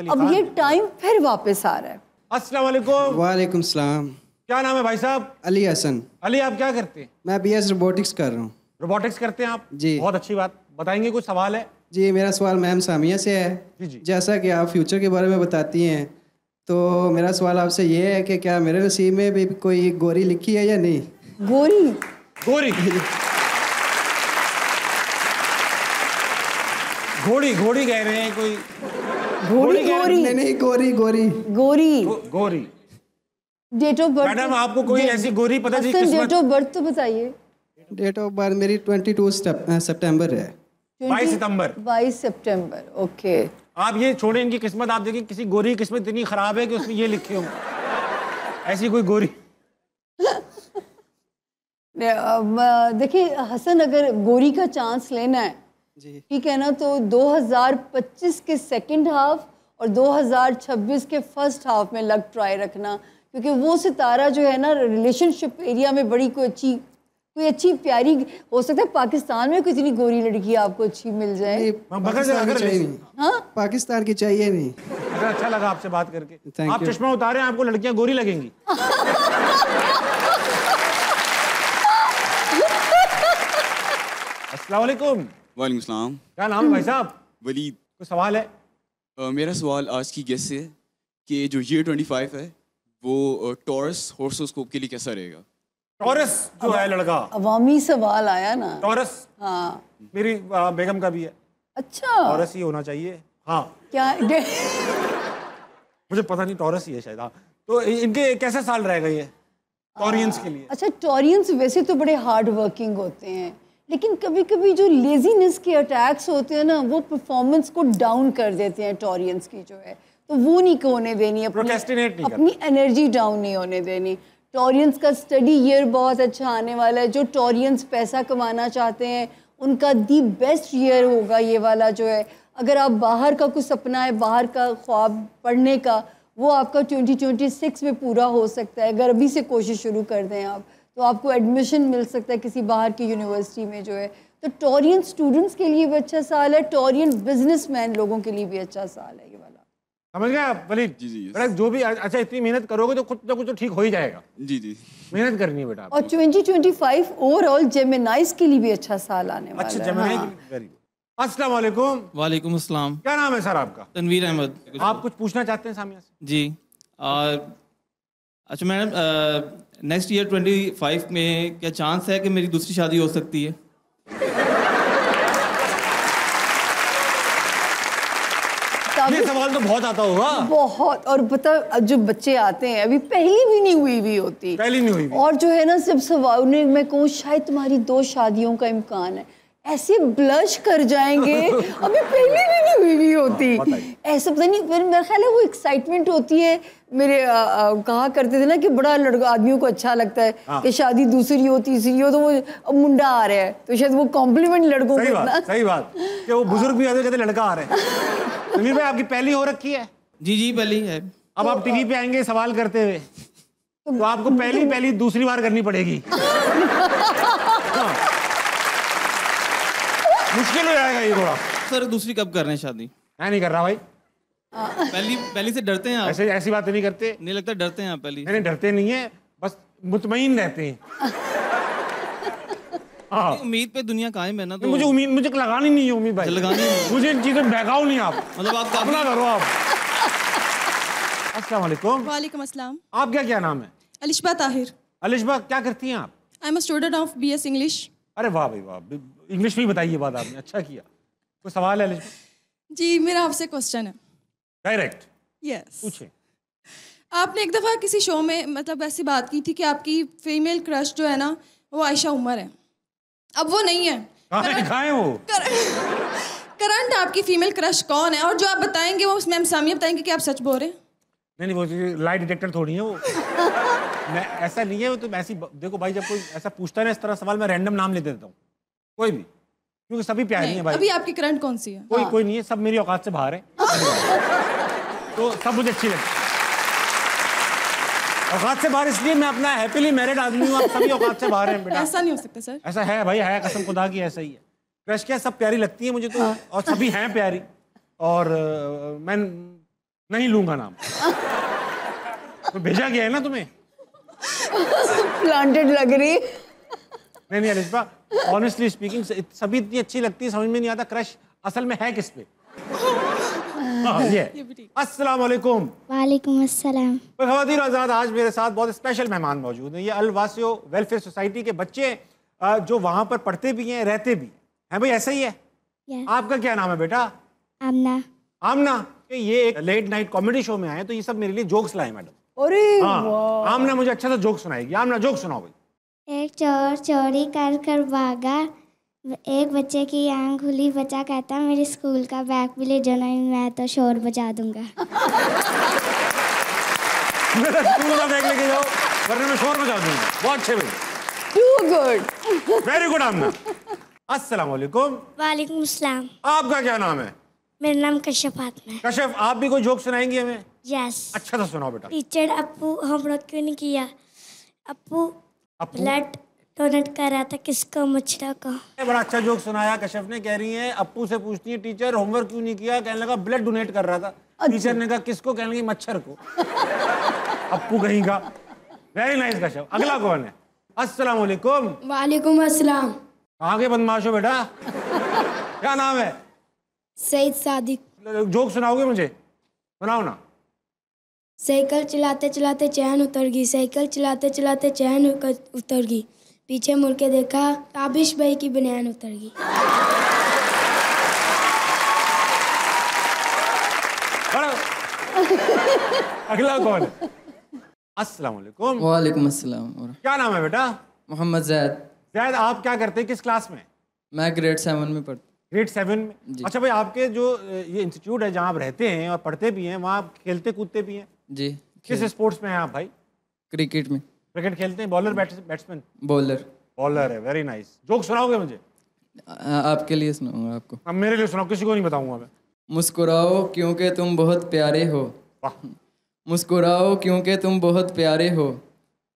अब ये टाइम फिर वापस आ रहा है। अस्सलाम वालेकुम। वालेकुम सलाम। क्या नाम है भाई साहब? अली हसन। अली, आप क्या करते हैं? मैं BS रोबोटिक्स कर रहा हूँ। रोबोटिक्स करते हैं आप? जी। बहुत अच्छी बात। बताएंगे, कुछ सवाल है? जी, मेरा सवाल मैम सामिया से है। जी। जैसा कि आप फ्यूचर के बारे में बताती हैं, तो मेरा सवाल आपसे ये है कि क्या मेरे नसीब में भी कोई गोरी लिखी है या नहीं? गोरी? गोरी घोड़ी घोड़ी कह रहे हैं कोई? गोरी गोरी नहीं, गोरी गोरी गोरी गोरी। Date of birth? मैडम, आपको कोई ऐसी गोरी पता थी? डेट ऑफ बर्थ तो बताइए। डेट ऑफ बर्थ मेरी 22 सितंबर है। 22 सितंबर। 22 सितंबर, ओके। आप ये छोड़े इनकी किस्मत, आप देखिए किसी गोरी की किस्मत इतनी खराब है कि उसमें ये लिखे हो, ऐसी कोई गोरी। देखिए हसन, अगर गोरी का चांस लेना है, ठीक है ना, तो 2025 के सेकंड हाफ और 2026 के फर्स्ट हाफ में लग ट्राई रखना, क्योंकि वो सितारा जो है ना रिलेशनशिप एरिया में बड़ी कोई अच्छी प्यारी हो सकता है। पाकिस्तान में कोई इतनी गोरी लड़की आपको अच्छी मिल जाए? पाकिस्तान की चाहिए नहीं। हाँ, पाकिस्तान की चाहिए नहीं। अगर अच्छा लगा आपसे बात करके। Thank आप you. चश्मा उतारें, आपको लड़कियां गोरी लगेंगी। अस्सलाम वालेकुम। वालेकुम सलाम। क्या नाम है भाई साहब? वलीद। कोई सवाल है? मेरा सवाल आज की गेस से कि जो year 25 है वो टॉरस हॉरोस्कोप के लिए कैसा रहेगा? टॉरस जो है लड़का, अवामी सवाल आया ना। टॉरस। हाँ, मेरी बेगम का भी है। अच्छा, टॉरस ही होना चाहिए। हाँ, क्या मुझे पता नहीं, टॉरस ही है शायद। हाँ, तो इनके कैसा साल रहेगा ये टॉरियंस के लिए? अच्छा, टॉरियंस वैसे तो बड़े हार्ड वर्किंग होते हैं, लेकिन कभी कभी जो लेजीनेस के अटैक्स होते हैं ना, वो परफॉर्मेंस को डाउन कर देते हैं टॉरियंस की जो है, तो वो नहीं होने देनी, अपनी एनर्जी डाउन नहीं होने देनी। टॉरियंस का स्टडी ईयर बहुत अच्छा आने वाला है। जो टॉरियंस पैसा कमाना चाहते हैं उनका दी बेस्ट ईयर होगा ये वाला जो है। अगर आप बाहर का कुछ सपना है, बाहर का ख्वाब पढ़ने का, वो आपका 2026 में पूरा हो सकता है। अगर अभी से कोशिश शुरू कर दें आप, तो आपको एडमिशन मिल सकता है किसी बाहर की यूनिवर्सिटी में जो है। तो टॉरियन स्टूडेंट्स के लिए भी अच्छा साल है, टॉरियन बिजनेसमैन लोगों के लिए भी अच्छा साल है ये वाला। समझ गए आप वलीद? जी जी। बेटा जो भी अच्छा, इतनी मेहनत करोगे तो कुछ ना कुछ तो ठीक हो ही जाएगा। जी जी, मेहनत करनी है बेटा। और 2025 ओवरऑल जेमिनाइज के लिए भी अच्छा साल आने वाला है। अच्छा, जेमिनाई वेरी गुड। अस्सलाम वालेकुम। वालेकुम अस्सलाम। क्या नाम है सर आपका? तनवीर अहमद। आप कुछ पूछना चाहते हैं सामिया से? जी। अच्छा मैडम, नेक्स्ट ईयर 25 में क्या चांस है कि मेरी दूसरी शादी हो सकती है? ये सवाल तो बहुत आता होगा। बहुत। और पता, जो बच्चे आते हैं अभी पहली भी नहीं हुई होती, पहली नहीं हुई। और जो है ना, जब सवाल मैं कहूँ शायद तुम्हारी 2 शादियों का इम्कान है, ऐसे ब्लश कर जाएंगे। अभी पहली भी नहीं हुई होती, ऐसा पता नहीं। फिर मेरा ख्याल है वो एक्साइटमेंट होती है। मेरे कहा करते थे ना कि बड़ा लड़का आदमियों को अच्छा लगता है कि शादी दूसरी हो तीसरी हो तो वो मुंडा आ रहा है, तो शायद वो कॉम्प्लीमेंट लड़कों को। सही बात कि वो बुजुर्ग भी आते कहते लड़का आ रहा है। तनवीर भाई, आपकी पहली हो रखी है? जी पहली है। अब आप टीवी पे आएंगे सवाल करते हुए, तो आपको पहली दूसरी बार करनी पड़ेगी। मुश्किल हो जाएगा ये थोड़ा। सर दूसरी कब कर रहे हैं शादी? मैं नहीं कर रहा भाई। पहली से डरते हैं आप? ऐसी बातें नहीं करते। नहीं लगता डरते हैं आप पहली? नहीं, डरते नहीं है, बस मुतमईन रहते हैं। हाँ, उम्मीद पे दुनिया कायम है ना। तो मुझे लगानी नहीं है उम्मीद भाई। लगानी नहीं। मुझे इन चीजों में बहकाओ नहीं आप। मतलब आप अपना करो आप। अस्सलाम वालेकुम। वालेकुम अस्सलाम। आपका क्या नाम है? अलिशबा ताहिर। अलिशबा, क्या करती हैं आप? I am a student of BS English. अरे वाह भाई वाह, इंग्लिश में ही बताइए बात आपने, अच्छा किया। कोई सवाल है अलिशबा? जी मेरा आपसे क्वेश्चन है। Direct yes. पूछे। आपने एक दफ़ा किसी शो में मतलब ऐसी बात की थी कि आपकी फीमेल क्रश जो है ना वो आयशा उमर है। अब वो नहीं है। कहाँ है वो? करंट आपकी फीमेल क्रश कौन है? और जो आप बताएंगे वो मैम सामिया बताएंगे कि आप सच बोल रहे हैं। नहीं वो लाइट डिटेक्टर थोड़ी है वो। मैं ऐसा नहीं है वो, तो ऐसी देखो भाई, जब कोई ऐसा पूछता है ना इस तरह सवाल, मैं रैंडम नाम ले देता हूँ कोई भी, क्योंकि सभी प्यारी हैं भाई। अभी आपकी करंट कौन सी है? कोई नहीं है, सब मेरी औकात से बाहर है। तो सब मुझे अच्छी लगती है। औकात से बाहर इसलिए मैं अपना हैप्पीली मैरिड आदमी हूँ, आप सभी औकात से बाहर हैं बेटा। ऐसा नहीं हो सकता सर। ऐसा है भाई, है, कसम खुदा की ऐसा ही है। क्रश क्या, सब प्यारी लगती है मुझे तो, और सभी हैं प्यारी, और मैं नहीं लूंगा नाम। तो भेजा गया है ना तुम्हें। प्लांटेड लग रही। नहीं अलिशा, ऑनेस्टली स्पीकिंग सभी इतनी अच्छी लगती है, समझ में नहीं आता क्रश असल में है किस पे। ये अस्सलाम वालेकुम। वालेकुम अस्सलाम। ख़वातीन और हज़रात, आज मेरे साथ बहुत स्पेशल मेहमान मौजूद हैं। ये अल वासियो वेलफेयर सोसाइटी के बच्चे जो वहाँ पर पढ़ते भी हैं, रहते भी हैं। भाई ऐसा ही है? आपका क्या नाम है बेटा? आमना। आमना। ये एक लेट नाइट कॉमेडी शो में आए, तो ये सब मेरे लिए जोक्स लाए मैडम। अरे हाँ, आमना मुझे अच्छा सा जोक सुनाएगी। आमना जोक सुनाओ भाई। एक चोर चोरी कर भागा, एक बच्चे की आंख खुली, बच्चा कहता मेरे स्कूल का बैग भी ले जाना, मैं तो शोर बजा दूंगा। मेरा स्कूल का बैग लेके जाओ वरना मैं शोर बजा दूंगा। बहुत अच्छे भाई, टू गुड, वेरी गुड आमना। अस्सलाम वालेकुम। वालेकुम अस्सलाम। आपका क्या नाम है? मेरा नाम कश्यप फातिमा है। कश्यप, आप भी कोई जोक सुनाएंगी हमें? यस। अच्छा सा सुनाओ बेटा। टीचर अप्पू होमवर्क क्यों नहीं किया? अप्पू अप्पू ब्लड डोनेट कर रहा था, किसको? मच्छरा को। बड़ा अच्छा जोक सुनाया कश्यप ने। कह रही है अप्पू से पूछती है टीचर होमवर्क क्यों नहीं किया, कहने लगा ब्लड डोनेट कर रहा था। टीचर ने कहा किसको, कहने लगी मच्छर को। अप्पू कहीं का। Very nice Kashyap. अगला कौन है? अस्सलाम वालेकुम। वालेकुम अस्सलाम। कहाँ के बदमाश हो बेटा? क्या नाम है? सईद सादिक। जोक सुनाओगे मुझे? सुनाओ ना। साइकिल चलाते चलाते चैन उतर गई, साइकिल चलाते चलाते चैन उतर गई, पीछे मुड़ के देखा आबिश भाई की बनियान उतर गई। अगला कौन है? अस्सलाम वालेकुम। वालेकुम अस्सलाम। क्या नाम है बेटा? मोहम्मद जैद। जैद, आप क्या करते हैं, किस क्लास में? मैं ग्रेड 7 में पढ़ता। ग्रेड 7 में? अच्छा भाई, आपके जो ये इंस्टीट्यूट है जहाँ आप रहते हैं और पढ़ते भी हैं, वहाँ आप खेलते कूदते भी हैं? जी। किस स्पोर्ट्स में हैं आप भाई? क्रिकेट में। क्रिकेट खेलते हैं? Bowler batsman? बॉलर। बॉलर है, वेरी नाइस। जोक सुनाओगे मुझे? आपके लिए सुनाऊंगा आपको। अब मेरे लिए सुनाओ, किसी को नहीं बताऊंगा मैं। मुस्कुराओ क्योंकि तुम बहुत प्यारे हो। मुस्कुराओ क्योंकि तुम बहुत प्यारे हो,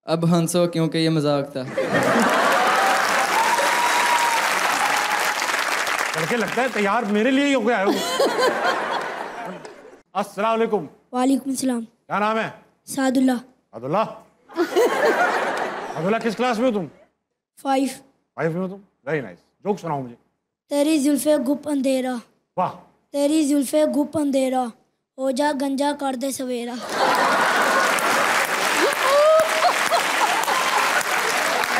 अब हंसो क्योंकि ये मजाक था। लड़के लगता है तैयार मेरे लिए ही हो गया है। अस्सलाम वालेकुम। वालेकुम सलाम। क्या नाम है? सादुल्ला। सादुल्ला। सादुल्ला, किस क्लास में हो तुम? 5 में हो तुम? Very nice. जोक सुनाओ मुझे। तेरी जुल्फे गुप अंधेरा। वाह। तेरी जुल्फे गुप अंधेरा, हो जा गंजा कर दे सवेरा।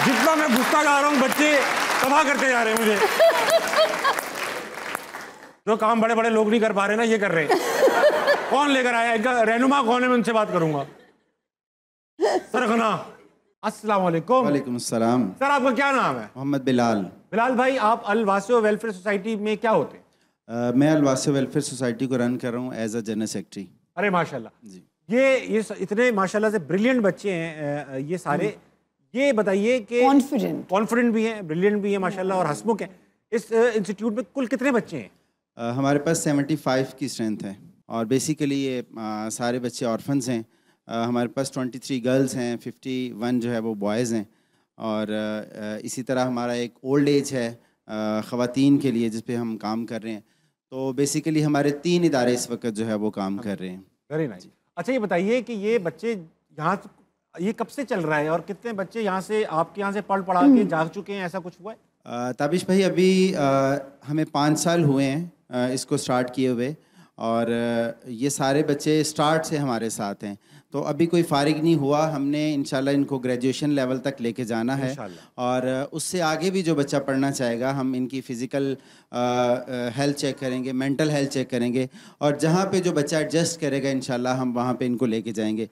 जितना मैं गुस्सा गा रहा हूँ बच्चे तबाह करते जा रहे हैं मुझे। जो काम बड़े बड़े लोग नहीं कर पा रहे ना, ये कर रहे हैं। कौन लेकर आया इनका रहनुमा? कौन है? मैं उनसे बात करूंगा। सरगना। अस्सलाम वालेकुम। वालेकुम अस्सलाम। सर, आपका क्या नाम है? मोहम्मद बिलाल। बिलाल भाई, आप अल वासियो वेलफेयर सोसाइटी में क्या होते हैं? मैं अल वासियो वेलफेयर सोसाइटी को रन कर रहा हूँ एज अ जनरल सेक्रेटरी। अरे माशाल्लाह जी। ये इतने माशाल्लाह से ब्रिलियंट बच्चे हैं ये सारे। ये बताइए कि कॉन्फिडेंट भी हैं, ब्रिलियंट भी हैं माशाल्लाह, और हंसमुख हैं। इस इंस्टीट्यूट में कुल कितने बच्चे हैं? हमारे पास 75 की स्ट्रेंथ है, और बेसिकली ये सारे बच्चे ऑर्फन्स हैं। हमारे पास 23 गर्ल्स हैं, 51 जो है वो बॉयज़ हैं, और इसी तरह हमारा एक ओल्ड एज है ख़वातीन के लिए जिस पे हम काम कर रहे हैं। तो बेसिकली हमारे 3 इदारे इस वक्त जो है वो काम कर रहे हैं। Very nice. अच्छा, ये बताइए कि ये बच्चे यहाँ ये कब से चल रहा है, और कितने बच्चे यहाँ से आपके यहाँ से पढ़ा के जा चुके हैं, ऐसा कुछ हुआ है? ताबिश भाई, अभी हमें 5 साल हुए हैं इसको स्टार्ट किए हुए, और ये सारे बच्चे स्टार्ट से हमारे साथ हैं। तो अभी कोई फारिग नहीं हुआ, हमने इंशाल्लाह इनको ग्रेजुएशन लेवल तक लेके जाना है और उससे आगे भी जो बच्चा पढ़ना चाहेगा हम इनकी फ़िज़िकल हेल्थ चेक करेंगे, मेंटल हेल्थ चेक करेंगे और जहाँ पे जो बच्चा एडजस्ट करेगा इंशाल्लाह हम वहाँ पे इनको लेके जाएंगे।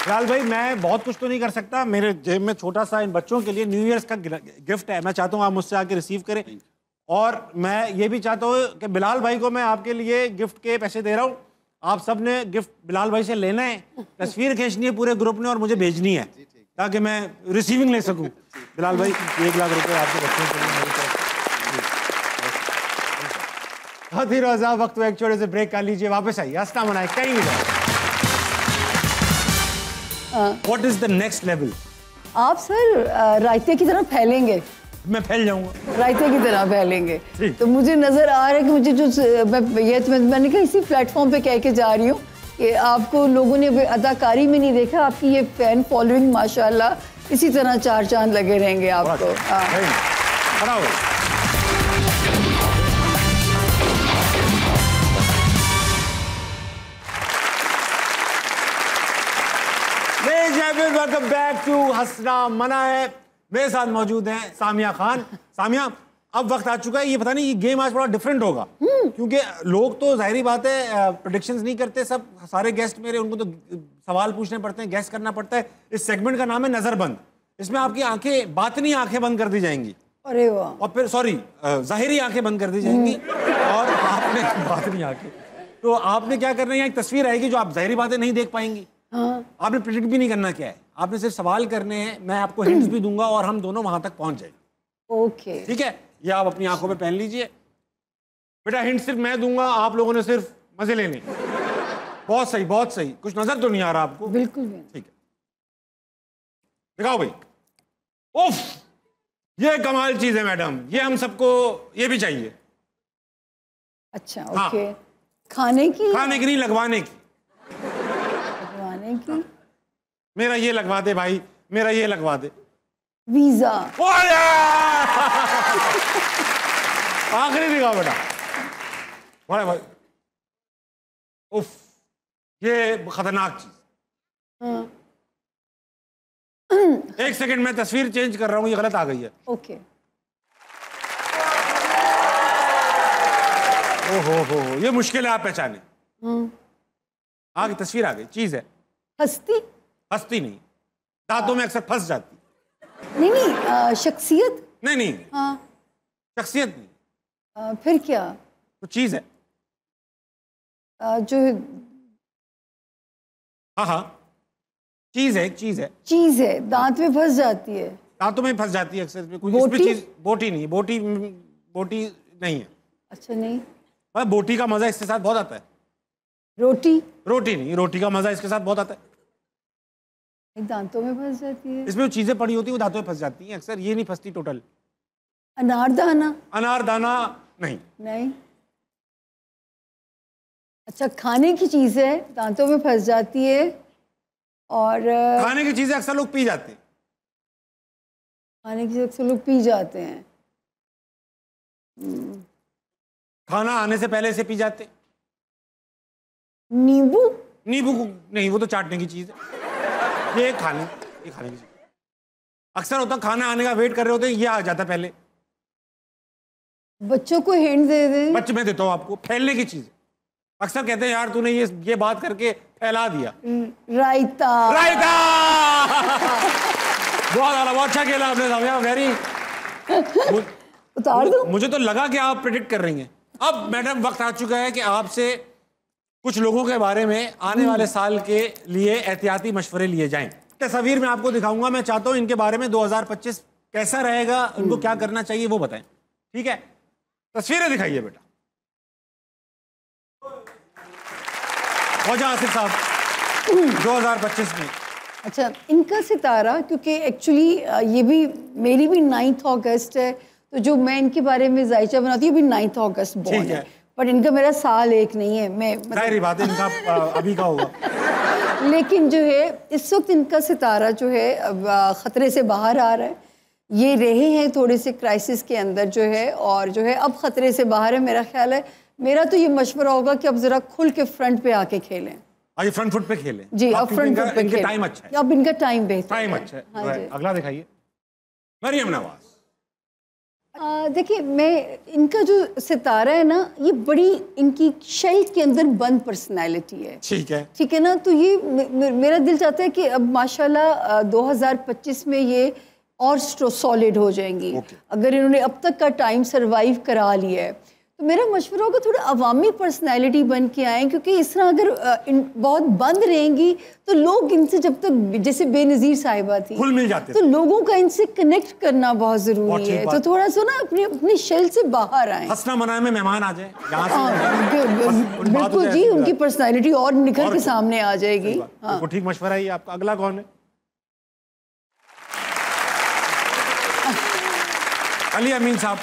बिलाल भाई, मैं बहुत कुछ तो नहीं कर सकता, मेरे जेब में छोटा सा इन बच्चों के लिए न्यू ईयर्स का गिफ्ट है, मैं चाहता हूँ आप मुझसे आके रिसीव करें। और मैं ये भी चाहता हूँ कि बिलाल भाई को मैं आपके लिए गिफ्ट के पैसे दे रहा हूँ, आप सब ने गिफ्ट बिलाल भाई से लेना है, तस्वीर खींचनी है पूरे ग्रुप ने और मुझे भेजनी है ताकि मैं रिसीविंग ले सकूँ। बिलाल भाई 1 लाख रुपए आपके बच्चों के लिए। बहुत ही रोजा वक्त एक छोटे से ब्रेक कर लीजिए, वापस आइए, हंसना मनाए कहीं नहीं जाए। What is the next level? आप सर रायते की तरह फैलेंगे। मैं फैल जाऊंगा, रायते की तरह फैलेंगे। तो मुझे नजर आ रहा है कि मुझे जो मैंने कहा इसी प्लेटफॉर्म पे कह के जा रही हूँ कि आपको लोगों ने अदाकारी में नहीं देखा, आपकी ये फैन फॉलोइंग माशाल्लाह इसी तरह 4 चांद लगे रहेंगे आपको। वेलकम बैक टू हंसना मना है। मेरे साथ मौजूद हैं सामिया खान। सामिया, अब वक्त आ चुका है, ये पता नहीं ये गेम आज बड़ा डिफरेंट होगा क्योंकि लोग तो जाहिर बात है प्रेडिक्शंस नहीं करते, सब सारे गेस्ट मेरे उनको तो सवाल पूछने पड़ते हैं, गेस्ट करना पड़ता है। इस सेगमेंट का नाम है नजरबंद, इसमें आपकी आंखें बातनी आंखें बंद कर दी जाएंगी। अरे वाह। और फिर सॉरी जाहिरी आंखें बंद कर दी जाएंगी और आपने बातनी आंखें, तो आपने क्या करना है, एक तस्वीर आएगी जो आप जाहिरी बातें नहीं देख पाएंगी। आपने प्रेडिक्ट भी नहीं करना क्या है, आपने सिर्फ सवाल करने हैं, मैं आपको हिंट्स भी दूंगा और हम दोनों वहां तक पहुंच जाएंगे। ओके, ठीक है, ये आप अपनी आंखों पे पहन लीजिए। बेटा हिंट सिर्फ मैं दूंगा, आप लोगों ने सिर्फ मजे लेने। बहुत सही, बहुत सही। कुछ नजर तो नहीं आ रहा आपको? बिल्कुल नहीं। ठीक है, दिखाओ भाई। उफ, ये कमाल चीज है मैडम, ये हम सबको ये भी चाहिए। अच्छा, ओके। खाने की? खाने की नहीं, लगवाने की। की? मेरा ये लगवा दे भाई, मेरा ये लगवा दे। वीजा। आखिरी दिखाओ बेटा। बड़े भाई, उफ, ये खतरनाक चीज। एक सेकंड, मैं तस्वीर चेंज कर रहा हूँ, ये गलत आ गई है। ओके। ओहो, ये मुश्किल है आप पहचाने। आगे तस्वीर आ गई, चीज है। हस्ती? हस्ती नहीं, दांतों में अक्सर फंस जाती। नहीं, शख्सियत? नहीं। हाँ। शख्सियत नहीं। फिर क्या? तो चीज है। जो हाँ, चीज है, एक चीज है। चीज है, दांत में फंस जाती है। दांतों में फंस जाती है अक्सर। बोटी? चीज बोटी नहीं, बोटी नहीं है। अच्छा, नहीं। बोटी का मजा इसके साथ बहुत आता है। रोटी? रोटी नहीं, रोटी का मजा इसके साथ बहुत आता है। दांतों में फंस जाती है। इसमें जो चीजें पड़ी होती है वो दांतों में फंस जाती हैं अक्सर, ये नहीं फंसती टोटल। अनारदाना? अनारदाना नहीं। नहीं। अच्छा, खाने की चीज है, दांतों में फंस जाती है और खाने की चीजें अक्सर लोग पी जाते हैं। खाने की चीजें अक्सर लोग पी जाते हैं। खाना आने से पहले से पी जाते। नींबू? नींबू नहीं, वो तो चाटने की चीज है। ये खाने की चीज अक्सर होता, खाना आने का वेट कर रहे होते हैं, ये आ जाता पहले। बच्चों को हिंट दे दे। बच्चे मैं देता हूँ आपको, फैलने की चीज। अक्सर कहते हैं यार तूने ये बात करके फैला दिया। रायता। रायता। बहुत अच्छा खेला आपने सामिया, वेरी। उतार दो। मुझे तो लगा कि आप प्रेडिक्ट कर रही हैं। अब मैडम वक्त आ चुका है कि आपसे कुछ लोगों के बारे में आने वाले साल के लिए एहतियाती मशवरे लिए जाएं। तस्वीर में आपको दिखाऊंगा, मैं चाहता हूं इनके बारे में 2025 कैसा रहेगा, उनको क्या करना चाहिए वो बताएं। ठीक है, तस्वीरें दिखाइए बेटा। आसिफ साहब 2025 में। अच्छा, इनका सितारा, क्योंकि एक्चुअली ये भी मेरी भी 9 अगस्त है, तो जो मैं इनके बारे में जायचा बनाती हूँ भी 9 अगस्त बॉर्न है, पर इनका मेरा साल एक नहीं है। मैं जाहिर बात है इनका अभी का होगा। लेकिन जो है इस वक्त इनका सितारा जो है खतरे से बाहर आ रहा है। ये रहे हैं थोड़े से क्राइसिस के अंदर जो है, और जो है अब ख़तरे से बाहर है। मेरा ख्याल है, मेरा तो ये मशवरा होगा कि अब ज़रा खुल के फ्रंट पे आके खेलें। आज फ्रंट फुट पे खेलें जी, अब फ्रंट फुट पे खेलें। टाइम अच्छा है, अब इनका टाइम बेहतर टाइम अच्छा है। हाँ जी। अगला दिखाइए, मरियम नवाज। देखिए, मैं इनका जो सितारा है ना, ये बड़ी इनकी शेल के अंदर बंद पर्सनैलिटी है। ठीक है, ठीक है ना। तो ये मेरा दिल चाहता है कि अब माशाल्लाह 2025 में ये और सॉलिड हो जाएंगी। अगर इन्होंने अब तक का टाइम सरवाइव करा लिया है तो मेरा मशवरा होगा थोड़ा अवामी पर्सनैलिटी बन के आए, क्योंकि इस तरह अगर बहुत बंद रहेंगी तो लोग इनसे, जब तक जैसे बेनज़ीर साहिबा थी, खुल मिल जाते, तो लोगों का इनसे कनेक्ट करना बहुत ज़रूरी है। तो थोड़ा सा ना अपनी शेल से बाहर आए। हंसना मनाने में मेहमान आ जाए, बिल्कुल जी, उनकी पर्सनैलिटी और निखर के सामने आ जाएगी। हाँ, ठीक मशवरा है आपका। अगला कौन है? अली अमीन साहब,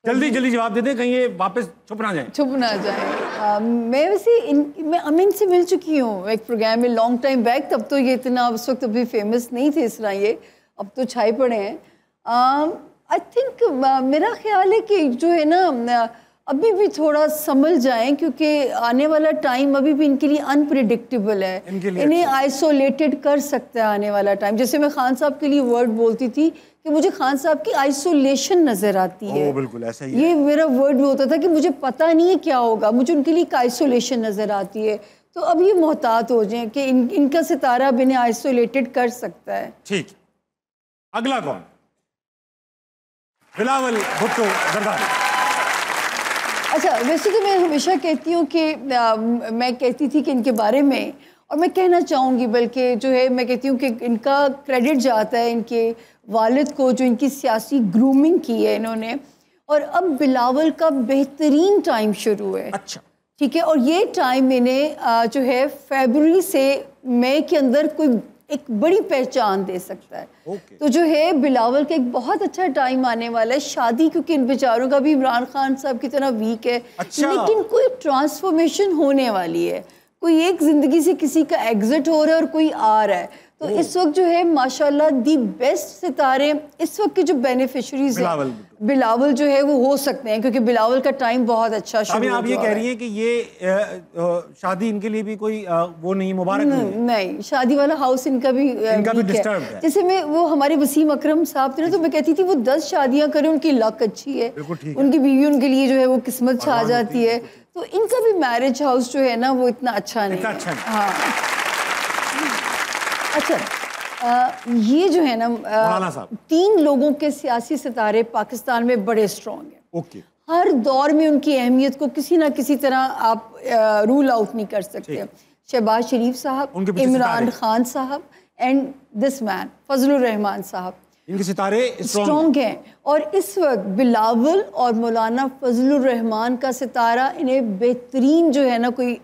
जल्दी जल्दी जवाब दे दें, कहीं ये वापस छुप ना जाए। मैं वैसे मैं अमीन से मिल चुकी हूँ एक प्रोग्राम में लॉन्ग टाइम बैक, तब तो ये इतना उस वक्त अभी फेमस नहीं थे इस तरह, ये अब तो छाए पड़े हैं। आई थिंक मेरा ख्याल है कि जो है ना, अभी भी थोड़ा संभल जाएं, क्योंकि आने वाला टाइम अभी भी इनके लिए अनप्रिडिक्टेबल है। इन्हें आइसोलेटेड कर सकता है आने वाला टाइम। जैसे मैं खान साहब के लिए वर्ड बोलती थी कि मुझे खान साहब की आइसोलेशन नजर आती है। बिल्कुल ऐसा ही ये मेरा वर्ड भी होता था कि मुझे पता नहीं है क्या होगा, मुझे उनके लिए आइसोलेशन नजर आती है। तो अब ये मोहतात हो जाए कि इनका सितारा भी इन्हें आइसोलेटेड कर सकता है। ठीक, अगला कौन? बिलावल भुट्टो जरदारी। अच्छा, वैसे तो मैं हमेशा कहती हूँ कि मैं कहती थी कि इनके बारे में, और मैं कहना चाहूँगी, बल्कि जो है मैं कहती हूँ कि इनका क्रेडिट जाता है इनके वालिद को, जो इनकी सियासी ग्रूमिंग की है इन्होंने। और अब बिलावल का बेहतरीन टाइम शुरू है। अच्छा, ठीक है। और ये टाइम इन्हें जो है फरवरी से मई के अंदर कोई एक बड़ी पहचान दे सकता है। तो जो है बिलावल का एक बहुत अच्छा टाइम आने वाला है। शादी क्योंकि इन बेचारों का भी इमरान खान साहब की तरह वीक है। अच्छा। लेकिन कोई ट्रांसफॉर्मेशन होने वाली है, कोई एक जिंदगी से किसी का एग्जिट हो रहा है और कोई आ रहा है। तो इस वक्त जो है माशाल्लाह दी बेस्ट सितारे इस वक्त के जो बेनिफिशरीज हैं बिलावल जो है वो हो सकते हैं, क्योंकि बिलावल का टाइम बहुत अच्छा शुरू हो। आप ये कह रही हैं कि ये शादी इनके लिए भी कोई वो नहीं, मुबारक नहीं, शादी वाला हाउस इनका भी डिस्टर्ब है। जैसे मैं वो हमारे वसीम अकरम साहब थे ना, तो मैं कहती थी वो 10 शादियां करें, उनकी लक अच्छी है, उनकी बीवी उनके लिए जो है वो किस्मत छा जाती है। तो इनका भी मैरिज हाउस जो है ना वो इतना अच्छा नहीं है। हाँ, अच्छा, ये जो है ना 3 लोगों के सियासी सितारे पाकिस्तान में बड़े स्ट्रॉन्ग हैं। हर दौर में उनकी अहमियत को किसी ना किसी तरह आप रूल आउट नहीं कर सकते। शहबाज शरीफ साहब, इमरान खान साहब and this man Fazlur Rahman साहब, इनके सितारे स्ट्रॉन्ग हैं। और इस वक्त बिलावल और मौलाना फजलुर रहमान का सितारा इन्हें बेहतरीन जो है ना कोई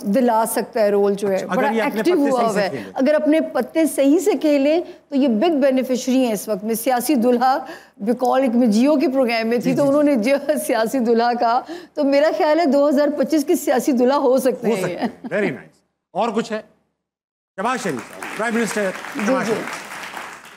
दिला सकता है रोल जो है। बड़ा एक्टिव हुआ हुआ है। अगर अपने पत्ते सही से खेलें तो ये बिग बेनिफिशरी हैं इस वक्त में। सियासी दुल्हा बिकॉल एक में जियो के प्रोग्राम में थी, तो उन्होंने जो सियासी दुल्हा कहा, तो मेरा ख्याल है 2025 की सियासी दुल्हा हो सकते हैं। Very nice. और कुछ है? शहबाज शरीफ प्राइम मिनिस्टर।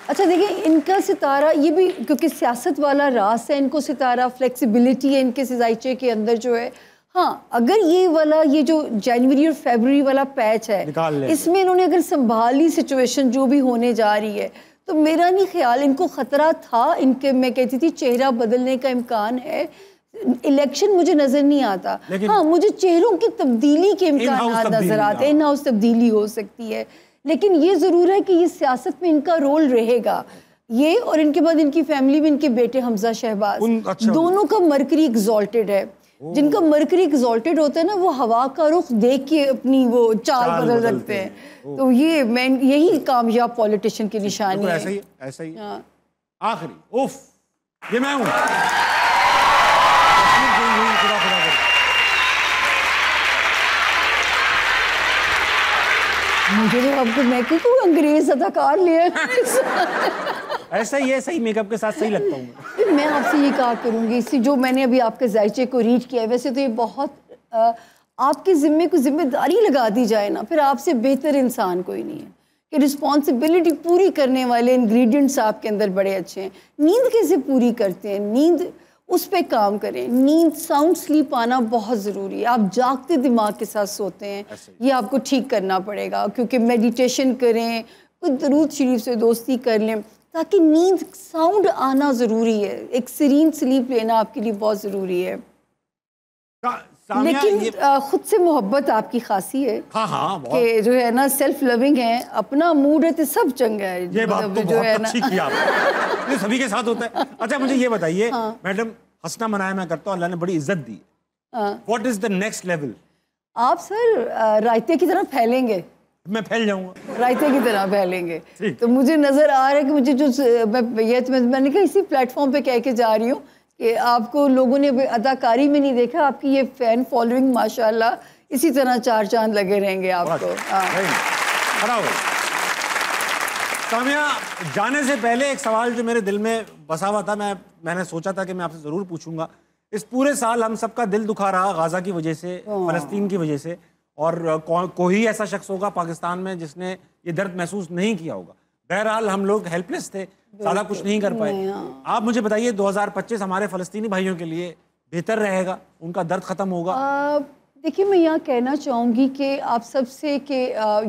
अच्छा, देखिए इनका सितारा ये भी क्योंकि सियासत वाला रास है, इनको सितारा फ्लेक्सिबिलिटी है इनके सिजाइचे के अंदर जो है। हाँ, अगर ये जो जनवरी और फरवरी वाला पैच है, इसमें इन्होंने अगर संभाली सिचुएशन जो भी होने जा रही है, तो मेरा नहीं ख्याल इनको खतरा था। इनके मैं कहती थी चेहरा बदलने का इम्कान है। इलेक्शन मुझे नजर नहीं आता, हाँ मुझे चेहरों की तब्दीली के इम्कान नजर आते हैं। इन हाउस तब्दीली हो सकती है, लेकिन ये ज़रूर है कि ये सियासत में इनका रोल रहेगा। ये और इनके बाद इनकी फैमिली में इनके बेटे हमजा शहबाज, दोनों का मरकरी एग्जॉल्टेड है। जिनका मरकरी एग्जॉल्टेड होता है ना, वो हवा का रुख देख के अपनी वो चाल बदल रखते हैं। तो ये यही कामयाब पॉलिटिशियन की निशानी है। ऐसा ही। आखिरी उफ, ये मैं हूँ। मुझे तो आपको मैं क्यों अंग्रेज अदाकार लिया ऐसा ही है, सही मेकअप के साथ सही लगता हूँ मैं आपसे ये कहा करूँगी, इसी जो मैंने अभी आपके जायचे को रीड किया है, वैसे तो ये बहुत आपके ज़िम्मे को जिम्मेदारी लगा दी जाए ना, फिर आपसे बेहतर इंसान कोई नहीं है कि रिस्पॉन्सिबिलिटी पूरी करने वाले इंग्रेडिएंट्स आपके अंदर बड़े अच्छे हैं। नींद कैसे पूरी करते हैं? नींद उस पे काम करें। नींद, साउंड स्लीप आना बहुत ज़रूरी है। आप जागते दिमाग के साथ सोते हैं, ये आपको ठीक करना पड़ेगा, क्योंकि मेडिटेशन करें, कुछ दरूद शरीफ से दोस्ती कर लें, ताकि नींद, साउंड आना ज़रूरी है। एक सीरीन स्लीप लेना आपके लिए बहुत ज़रूरी है। लेकिन खुद से मोहब्बत आपकी खासी है। हाँ, कि जो है ना सेल्फ लविंग है, अपना मूड है तो सब चंगा है। ये बात तो जो है ना ये सभी के साथ होता है। अच्छा मुझे ये बताइए मैडम, हंसना मनाया मैं करता हूँ, अल्लाह ने बड़ी इज्जत दी। What is the next level? आप सर रायते की तरह फैलेंगे। मैं फैल जाऊंगा, रायते की तरह फैलेंगे। तो मुझे नजर आ रहा है कि मुझे जो मैंने कहा इसी प्लेटफॉर्म पे कह के जा रही हूँ कि आपको लोगों ने अदाकारी में नहीं देखा, आपकी ये फैन फॉलोइंग माशाल्लाह इसी तरह चार चांद लगे रहेंगे आपको। सामिया, जाने से पहले एक सवाल जो मेरे दिल में बसा हुआ था, मैंने सोचा था कि मैं आपसे ज़रूर पूछूंगा। इस पूरे साल हम सबका दिल दुखा रहा गाज़ा की वजह से, फ़लस्तीन की वजह से, और कोई ऐसा शख्स होगा पाकिस्तान में जिसने ये दर्द महसूस नहीं किया होगा। बहरहाल हम लोग हेल्पलेस थे, ज़्यादा कुछ नहीं कर पाए। आप मुझे बताइए 2025 हमारे फ़लस्तीनी भाइयों के लिए बेहतर रहेगा? उनका दर्द ख़त्म होगा? देखिए, मैं यहाँ कहना चाहूँगी कि आप सबसे कि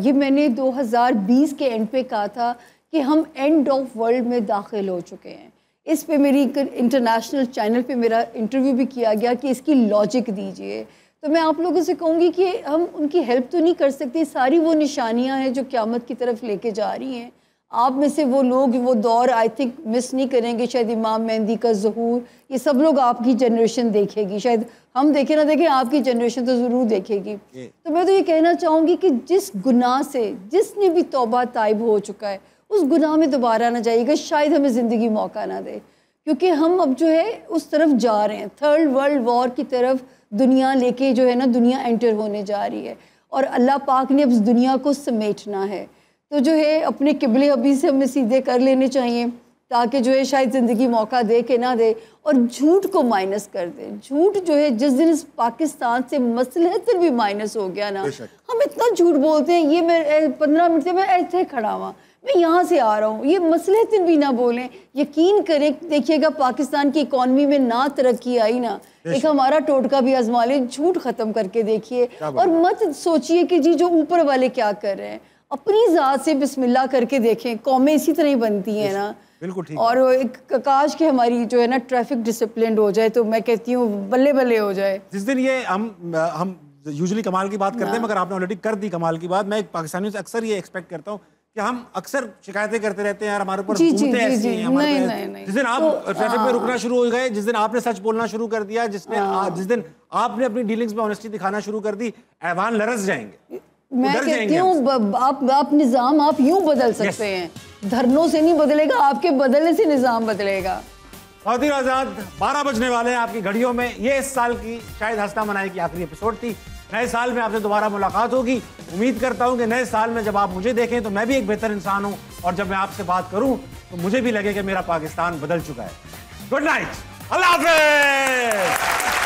ये मैंने 2020 के एंड पे कहा था कि हम एंड ऑफ वर्ल्ड में दाखिल हो चुके हैं। इस पे मेरी इंटरनेशनल चैनल पे मेरा इंटरव्यू भी किया गया कि इसकी लॉजिक दीजिए। तो मैं आप लोगों से कहूँगी कि हम उनकी हेल्प तो नहीं कर सकते, सारी वो निशानियाँ हैं जो क़यामत की तरफ लेके जा रही हैं। आप में से वो लोग वो दौर आई थिंक मिस नहीं करेंगे, शायद इमाम मेहंदी का ज़हूर, ये सब लोग आपकी जनरेशन देखेगी। शायद हम देखें ना देखें, आपकी जनरेशन तो ज़रूर देखेगी। तो मैं तो ये कहना चाहूँगी कि जिस गुनाह से जिसने भी तौबा ताइब हो चुका है, उस गुनाह में दोबारा ना जाइएगा। शायद हमें ज़िंदगी मौका ना दे, क्योंकि हम अब जो है उस तरफ जा रहे हैं, थर्ड वर्ल्ड वॉर की तरफ दुनिया लेके जो है ना दुनिया एंटर होने जा रही है, और अल्लाह पाक ने अब इस दुनिया को समेटना है। तो जो है अपने किबले अभी से हमें सीधे कर लेने चाहिए, ताकि जो है शायद ज़िंदगी मौका दे के ना दे, और झूठ को माइनस कर दे। झूठ जो है जिस दिन इस पाकिस्तान से मसलहत भी माइनस हो गया ना, हम इतना झूठ बोलते हैं। ये मैं 15 मिनट से मैं ऐसे खड़ा हुआ, मैं यहाँ से आ रहा हूँ, ये मसलहत भी ना बोलें। यकीन करें, देखिएगा पाकिस्तान की इकॉनमी में ना तरक्की आई ना, एक हमारा टोटका भी आजमा लें, झूठ ख़त्म करके देखिए, और मत सोचिए कि जी जो ऊपर वाले क्या कर रहे हैं। अपनी ज़ात से बिस्मिल्लाह करके देखें, कौमें इसी तरह ही बनती हैं ना। बिल्कुल ठीक। और एक काश कि हमारी जो है ना ट्रैफिक डिसिप्लिन हो जाए, तो मैं कहती हूँ बल्ले बल्ले हो जाए। जिस दिन ये हम यूजुअली कमाल की बात करते हैं, मगर आपने ऑलरेडी कर दी कमाल की बात। मैं पाकिस्तानियों से अक्सर ये एक्सपेक्ट करता हूँ कि हम अक्सर शिकायतें करते रहते हैं यार, हमारे ऊपर हुकूमतें ऐसी हैं, हमारे ऊपर। जिस दिन आप ट्रैफिक पे रुकना शुरू हो गए, जिस दिन आपने सच बोलना शुरू कर दिया, जिस दिन आपने अपनी डीलिंग्स में ऑनेस्टी दिखाना शुरू कर दी, ऐवान लरस जाएंगे। मैं कहती हूँ आप निज़ाम आप यूं बदल सकते हैं, धरनों से नहीं बदलेगा, आपके बदलने से निज़ाम बदलेगा। ख़वातीन आज़ाद, 12 बजने वाले हैं आपकी घड़ियों में। ये इस साल की शायद हंसना मनाए की आखिरी एपिसोड थी। नए साल में आपसे दोबारा मुलाकात होगी। उम्मीद करता हूँ कि नए साल में जब आप मुझे देखें तो मैं भी एक बेहतर इंसान हूँ, और जब मैं आपसे बात करूँ तो मुझे भी लगे कि मेरा पाकिस्तान बदल चुका है। गुड नाइट, अल्लाह हाफ़िज़।